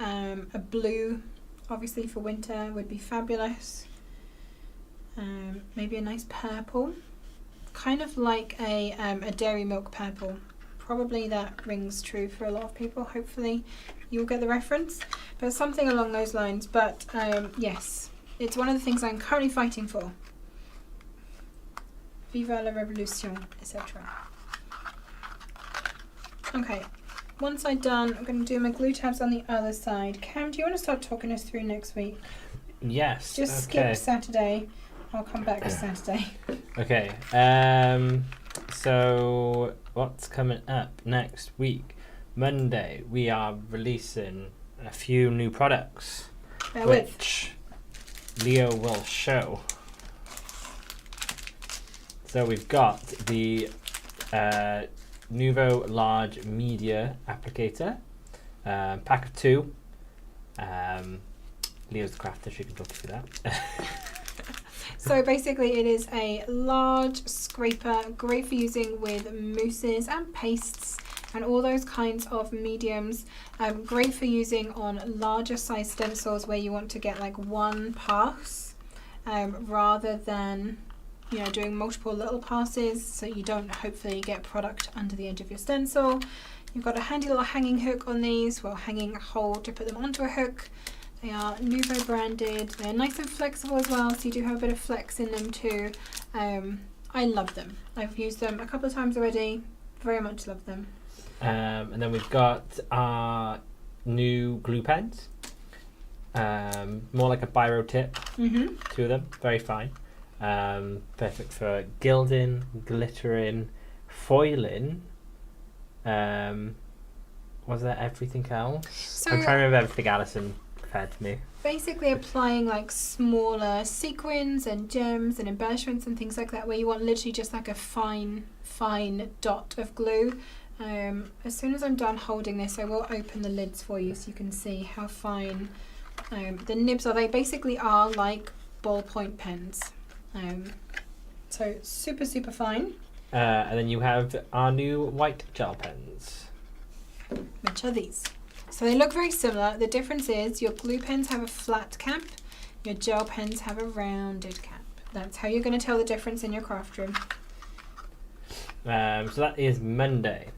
A blue, obviously for winter, would be fabulous. Maybe a nice purple, kind of like a dairy milk purple. Probably that rings true for a lot of people. Hopefully you'll get the reference, but something along those lines. But yes, it's one of the things I'm currently fighting for. Viva la revolution, etc. Okay, once I'm done, I'm going to do my glue tabs on the other side. Cam, do you want to start talking us through next week? Yes. Just skip Saturday. I'll come back to Saturday. Okay. So what's coming up next week? Monday, we are releasing a few new products, which Leo will show. So we've got the Nuvo Large Media Applicator, pack of 2. Leo's the crafter, she can talk you through that. So basically it is a large scraper, great for using with mousses and pastes and all those kinds of mediums. Great for using on larger size stencils where you want to get like one pass rather than doing multiple little passes, so you don't hopefully get product under the edge of your stencil. You've got a handy little hanging hook on these, hanging hole to put them onto a hook. They are Nuvo branded. They're nice and flexible as well, so you do have a bit of flex in them too. I love them. I've used them a couple of times already. Very much love them. And then we've got our new glue pens. More like a biro tip. 2 of them. Very fine. Perfect for gilding, glittering, foiling. Was there everything else? So I'm trying to remember everything Alison fed me. Basically applying like smaller sequins and gems and embellishments and things like that, where you want literally just like a fine dot of glue. As soon as I'm done holding this, I will open the lids for you so you can see how fine the nibs are. They basically are like ballpoint pens. So super fine. And then you have our new white gel pens. Which are these? So they look very similar. The difference is your glue pens have a flat cap, your gel pens have a rounded cap. That's how you're going to tell the difference in your craft room. So that is Monday.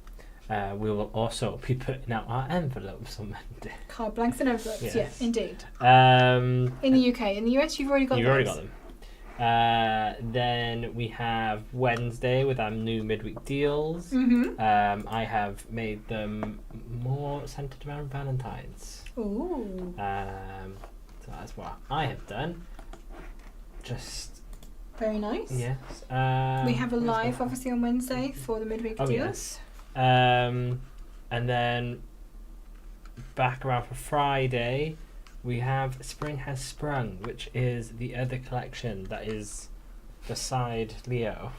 We will also be putting out our envelopes on Monday. Card blanks and envelopes, Yes. yeah, indeed. In In the UK. In the US, you've already got You've those. already got them. Then we have Wednesday with our new midweek deals. Mm-hmm. I have made them more centered around Valentine's. Ooh. So that's what I have done. Just Very nice. yes. We have a where's live, my- obviously, on Wednesday for the midweek Oh, deals. And then back around for Friday, we have Spring Has Sprung, which is the other collection that is beside Leo.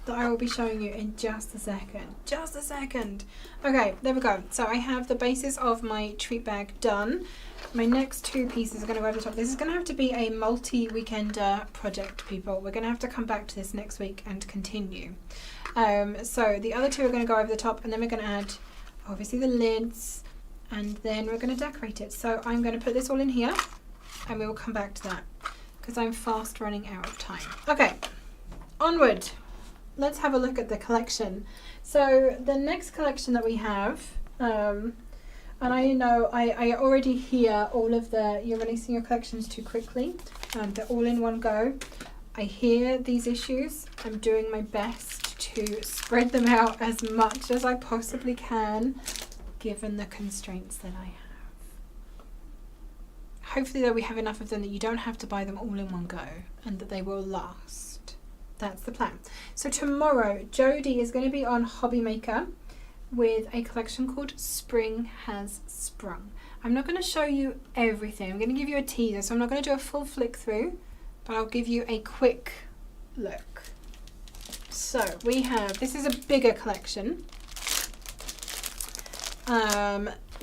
That I will be showing you in just a second. Just a second. Okay, there we go. So I have the basis of my treat bag done. My next two pieces are going to go over the top. This is going to have to be a multi-weekender project, people. We're going to have to come back to this next week and continue. So the other two are going to go over the top, and then we're going to add, obviously, the lids, and then we're going to decorate it. So I'm going to put this all in here, and we will come back to that, because I'm fast running out of time. Okay, onward. Let's have a look at the collection. So the next collection that we have, and I know I already hear all of you're releasing your collections too quickly. They're all in one go. I hear these issues. I'm doing my best to spread them out as much as I possibly can, given the constraints that I have. Hopefully, though, we have enough of them that you don't have to buy them all in one go, and that they will last. That's the plan. So tomorrow, Jodie is going to be on Hobby Maker with a collection called Spring Has Sprung. I'm not going to show you everything. I'm going to give you a teaser, so I'm not going to do a full flick through, but I'll give you a quick look. So we have, this is a bigger collection.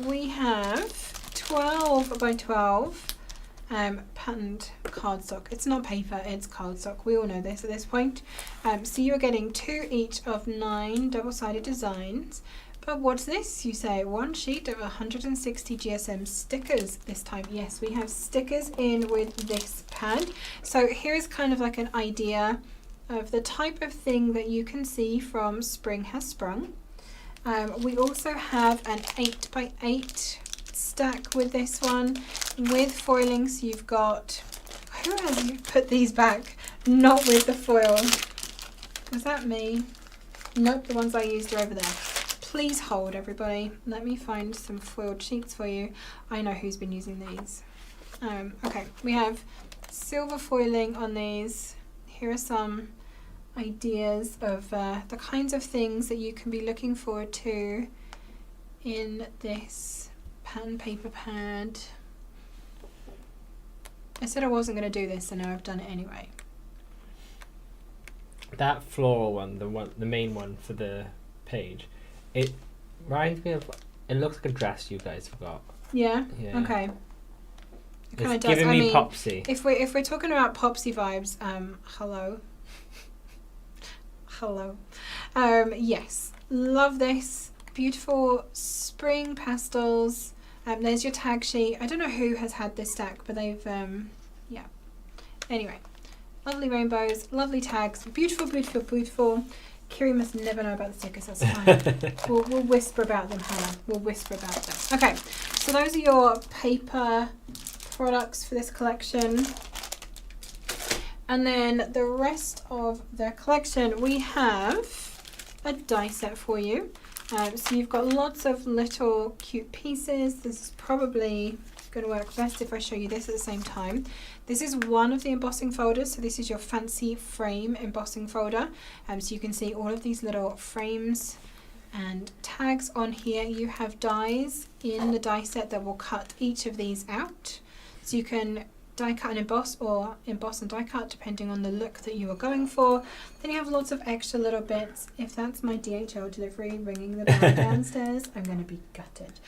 We have 12 by 12 patterned cardstock. It's not paper, it's cardstock. We all know this at this point. So you're getting 2 each of 9 double-sided designs. But what's this, you say? 1 sheet of 160 GSM stickers this time. Yes, we have stickers in with this pad. So here's kind of like an idea of the type of thing that you can see from Spring Has Sprung. We also have an 8 by 8 stack with this one with foiling. So you've got, who has put these back not with the foil? Was that me? Nope, the ones I used are over there. Please hold, everybody. Let me find some foiled sheets for you. I know who's been using these. Okay, we have silver foiling on these. Here are some ideas of the kinds of things that you can be looking forward to in this pen paper pad. I said I wasn't going to do this, and now I've done it anyway. That floral one, the main one for the page, it reminds me of. It looks like a dress you guys have got. Yeah. Yeah. Okay. It kinda It's does. giving I me mean, Popsy. If we're talking about Popsy vibes, hello. Hello. Yes, love this. Beautiful spring pastels. There's your tag sheet. I don't know who has had this stack, but they've yeah. Anyway, lovely rainbows, lovely tags, beautiful, beautiful, beautiful. Kiri must never know about the stickers. That's fine. We'll whisper about them, Hannah. We'll whisper about them. Okay, so those are your paper products for this collection. And then the rest of the collection, we have a die set for you. So you've got lots of little cute pieces. This is probably going to work best if I show you this at the same time. This is one of the embossing folders. So this is your fancy frame embossing folder. So you can see all of these little frames and tags on here. You have dies in the die set that will cut each of these out. So you can die cut and emboss, or emboss and die cut, depending on the look that you are going for. Then you have lots of extra little bits. If that's my DHL delivery ringing the bell downstairs, I'm going to be gutted.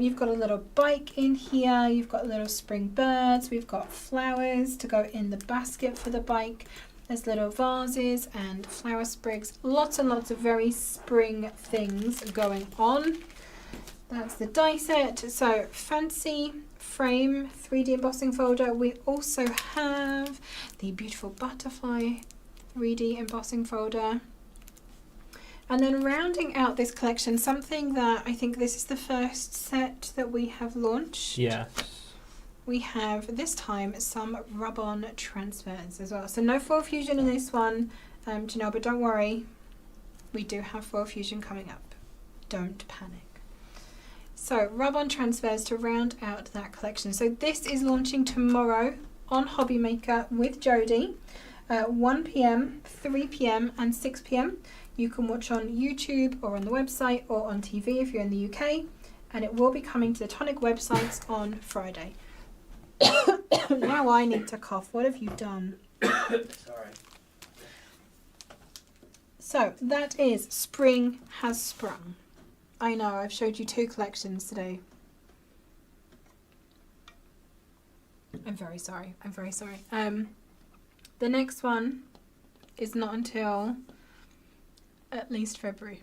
You've got a little bike in here. You've got little spring birds. We've got flowers to go in the basket for the bike. There's little vases and flower sprigs. Lots and lots of very spring things going on. That's the die set. So fancy frame 3D embossing folder. We also have the beautiful butterfly 3D embossing folder. And then rounding out this collection, something that I think this is the first set that we have launched. Yes. We have this time some rub-on transfers as well. So no foil fusion in this one, Janelle, but don't worry, we do have foil fusion coming up. Don't panic. So rub-on transfers to round out that collection. So this is launching tomorrow on Hobby Maker with Jodie, 1 p.m, 3 p.m, and 6 p.m. You can watch on YouTube or on the website or on TV if you're in the UK, and it will be coming to the Tonic websites on Friday. Now I need to cough. What have you done? Sorry. So that is Spring Has Sprung. I know, I've showed you 2 collections today. I'm very sorry. I'm very sorry. The next one is not until at least February.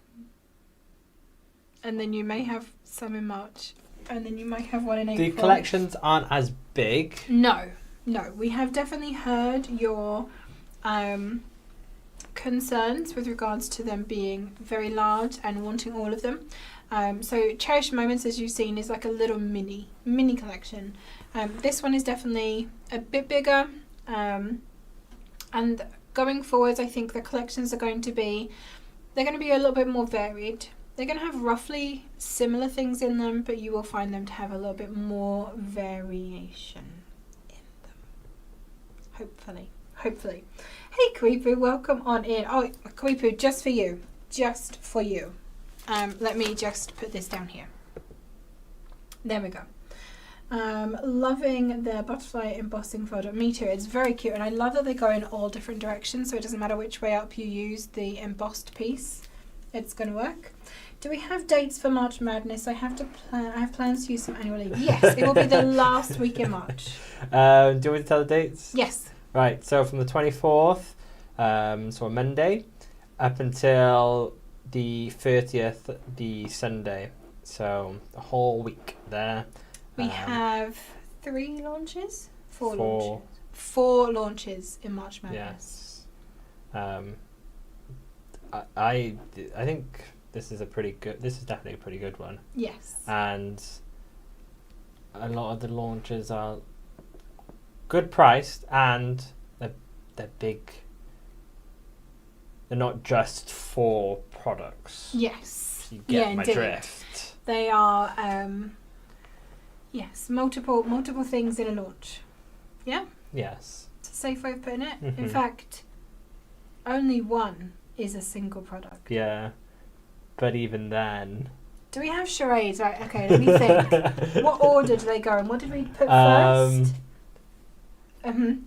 And then you may have some in March. And then you might have one in April. The collections aren't as big. No. We have definitely heard your concerns with regards to them being very large and wanting all of them. So Cherished Moments, as you've seen, is like a little mini collection. This one is definitely a bit bigger. And going forwards, I think the collections are going to be, they're going to be a little bit more varied. They're going to have roughly similar things in them, but you will find them to have a little bit more variation in them. Hopefully. Hey Kweepu, welcome on in. Oh, Kweepu, just for you. Let me just put this down here. There we go. Loving the butterfly embossing folder. Me too. It's very cute, and I love that they go in all different directions, so it doesn't matter which way up you use the embossed piece. It's going to work. Do we have dates for March Madness? I have plans to use some annual leave. Yes, it will be the last week in March. Do you want me to tell the dates? Yes. Right, so from the 24th, so a Monday, up until the 30th, the Sunday. So a whole week there. We have 3 launches? 4 4 launches. 4 launches in March Madness. Yes. I think this is definitely a pretty good one. Yes. And a lot of the launches are good priced, and they're big. They're not just for products. Yes. You get my indeed. drift. They are yes, multiple things in a launch. Yeah? Yes. It's a safe way of putting it. In Mhm. fact, only one is a single product. Yeah. But even then. Do we have charades? Right, okay, let me think. What order do they go in? What did we put first?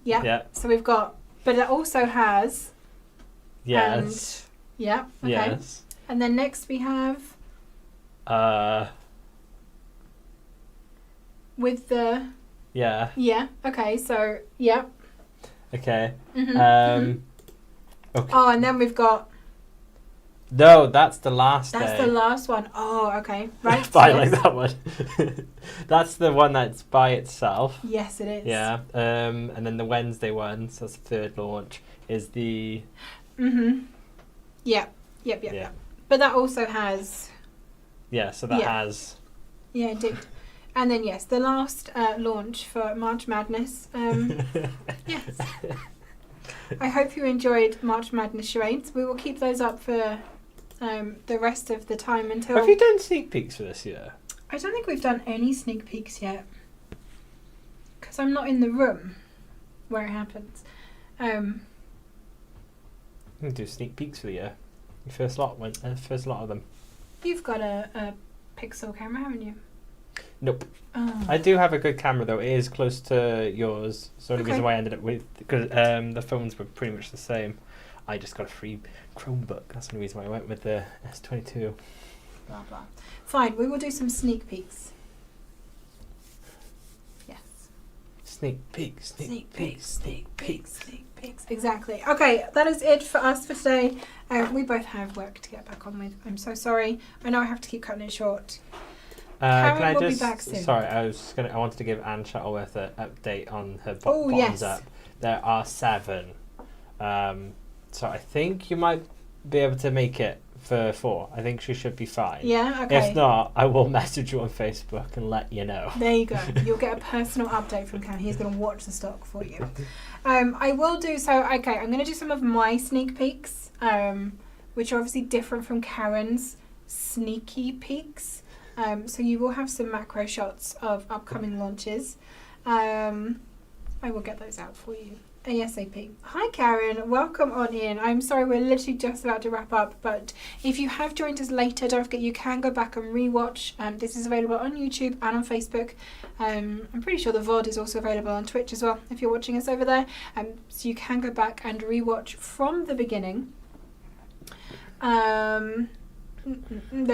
Yeah. Yeah. So we've got, but it also has. Yes. Yeah. Okay. Yes. And then next we have with the. Yeah. Yeah. Okay. So yeah. Okay. Okay. Oh, and then we've got. No, that's the last That's day. the last one. Oh, okay. Right. I yes. like that one. That's the one that's by itself. Yes, it is. Yeah. And then the Wednesday one, so that's the third launch, is the. Yeah. Yep. But that also has. Yeah. So that Yeah. has. Yeah, indeed. And then yes, the last launch for March Madness. Yes. I hope you enjoyed March Madness charades. We will keep those up for the rest of the time until. Have you done sneak peeks for this year? I don't think we've done any sneak peeks yet, because I'm not in the room where it happens. You can do sneak peeks for the year. Your first lot of them. You've got a pixel camera, haven't you? Nope. Oh. I do have a good camera though. It is close to yours. So the only Okay. reason why I ended up with, because the phones were pretty much the same. I just got a free Chromebook. That's the only reason why I went with the S22. Blah blah. Fine, we will do some sneak peeks. Yes. Sneak peeks. Sneak peeks. Exactly. Okay, that is it for us for today. We both have work to get back on with. I'm so sorry. I know I have to keep cutting it short. Karen will be back soon. Sorry, I wanted to give Anne Shuttleworth an update on her Oh, bottoms yes. up. There are 7. So I think you might be able to make it for 4. I think she should be fine. Yeah, okay. If not, I will message you on Facebook and let you know. There you go. You'll get a personal update from Karen. He's going to watch the stock for you. I will do so. Okay, I'm going to do some of my sneak peeks, which are obviously different from Karen's sneaky peeks. So you will have some macro shots of upcoming launches. I will get those out for you ASAP. Hi Karen, welcome on in. I'm sorry we're literally just about to wrap up, but if you have joined us later, don't forget you can go back and rewatch. This is available on YouTube and on Facebook. I'm pretty sure the VOD is also available on Twitch as well if you're watching us over there. So you can go back and rewatch from the beginning. There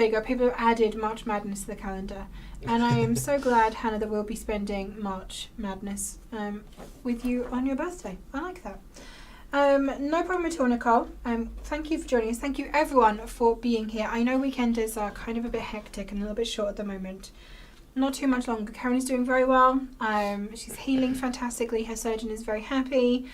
you go. People have added March Madness to the calendar, and I am so glad, Hannah, that we'll be spending March Madness with you on your birthday. I like that. No problem at all, Nicole. Thank you for joining us. Thank you everyone for being here. I know weekenders are kind of a bit hectic and a little bit short at the moment. Not too much longer. Karen is doing very well. She's healing fantastically. Her surgeon is very happy.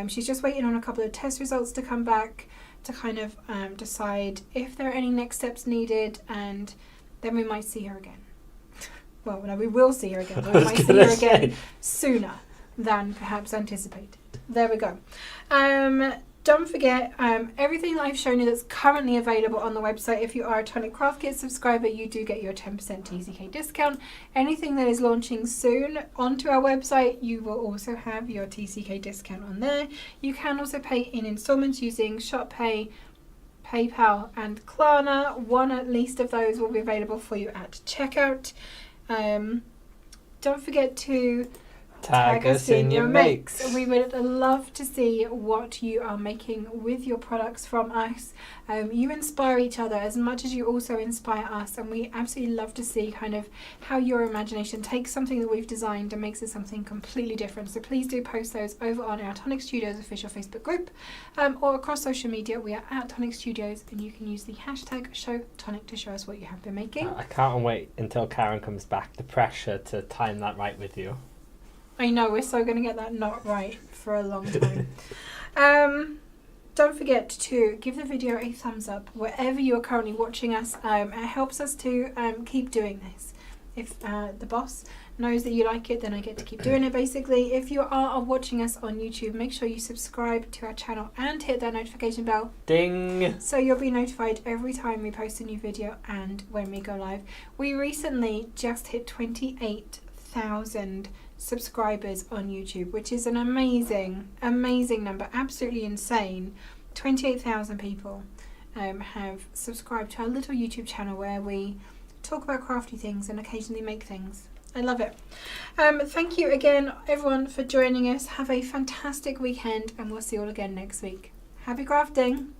She's just waiting on a couple of test results to come back to kind of decide if there are any next steps needed, and then we might see her again. Well, no, we will see her again. But we might see her again sooner than perhaps anticipated. There we go. Don't forget, everything that I've shown you that's currently available on the website. If you are a Tonic Craft Kit subscriber, you do get your 10% TCK discount. Anything that is launching soon onto our website, you will also have your TCK discount on there. You can also pay in installments using ShopPay, PayPal and Klarna. One at least of those will be available for you at checkout. Don't forget to tag us in your makes. We would love to see what you are making with your products from us. You inspire each other as much as you also inspire us, and we absolutely love to see kind of how your imagination takes something that we've designed and makes it something completely different. So please do post those over on our Tonic Studios official Facebook group, or across social media. We are at Tonic Studios, and you can use the hashtag #ShowTonic to show us what you have been making. I can't wait until Karen comes back. The pressure to time that right with you. I know, we're so going to get that not right for a long time. Don't forget to give the video a thumbs up wherever you are currently watching us. It helps us to keep doing this. If the boss knows that you like it, then I get to keep doing it basically. If you are watching us on YouTube, make sure you subscribe to our channel and hit that notification bell. Ding! So you'll be notified every time we post a new video and when we go live. We recently just hit 28,000 subscribers on YouTube, which is an amazing number, absolutely insane. 28,000 people have subscribed to our little YouTube channel where we talk about crafty things and occasionally make things. I love it. Thank you again everyone for joining us. Have a fantastic weekend, and we'll see you all again next week. Happy crafting!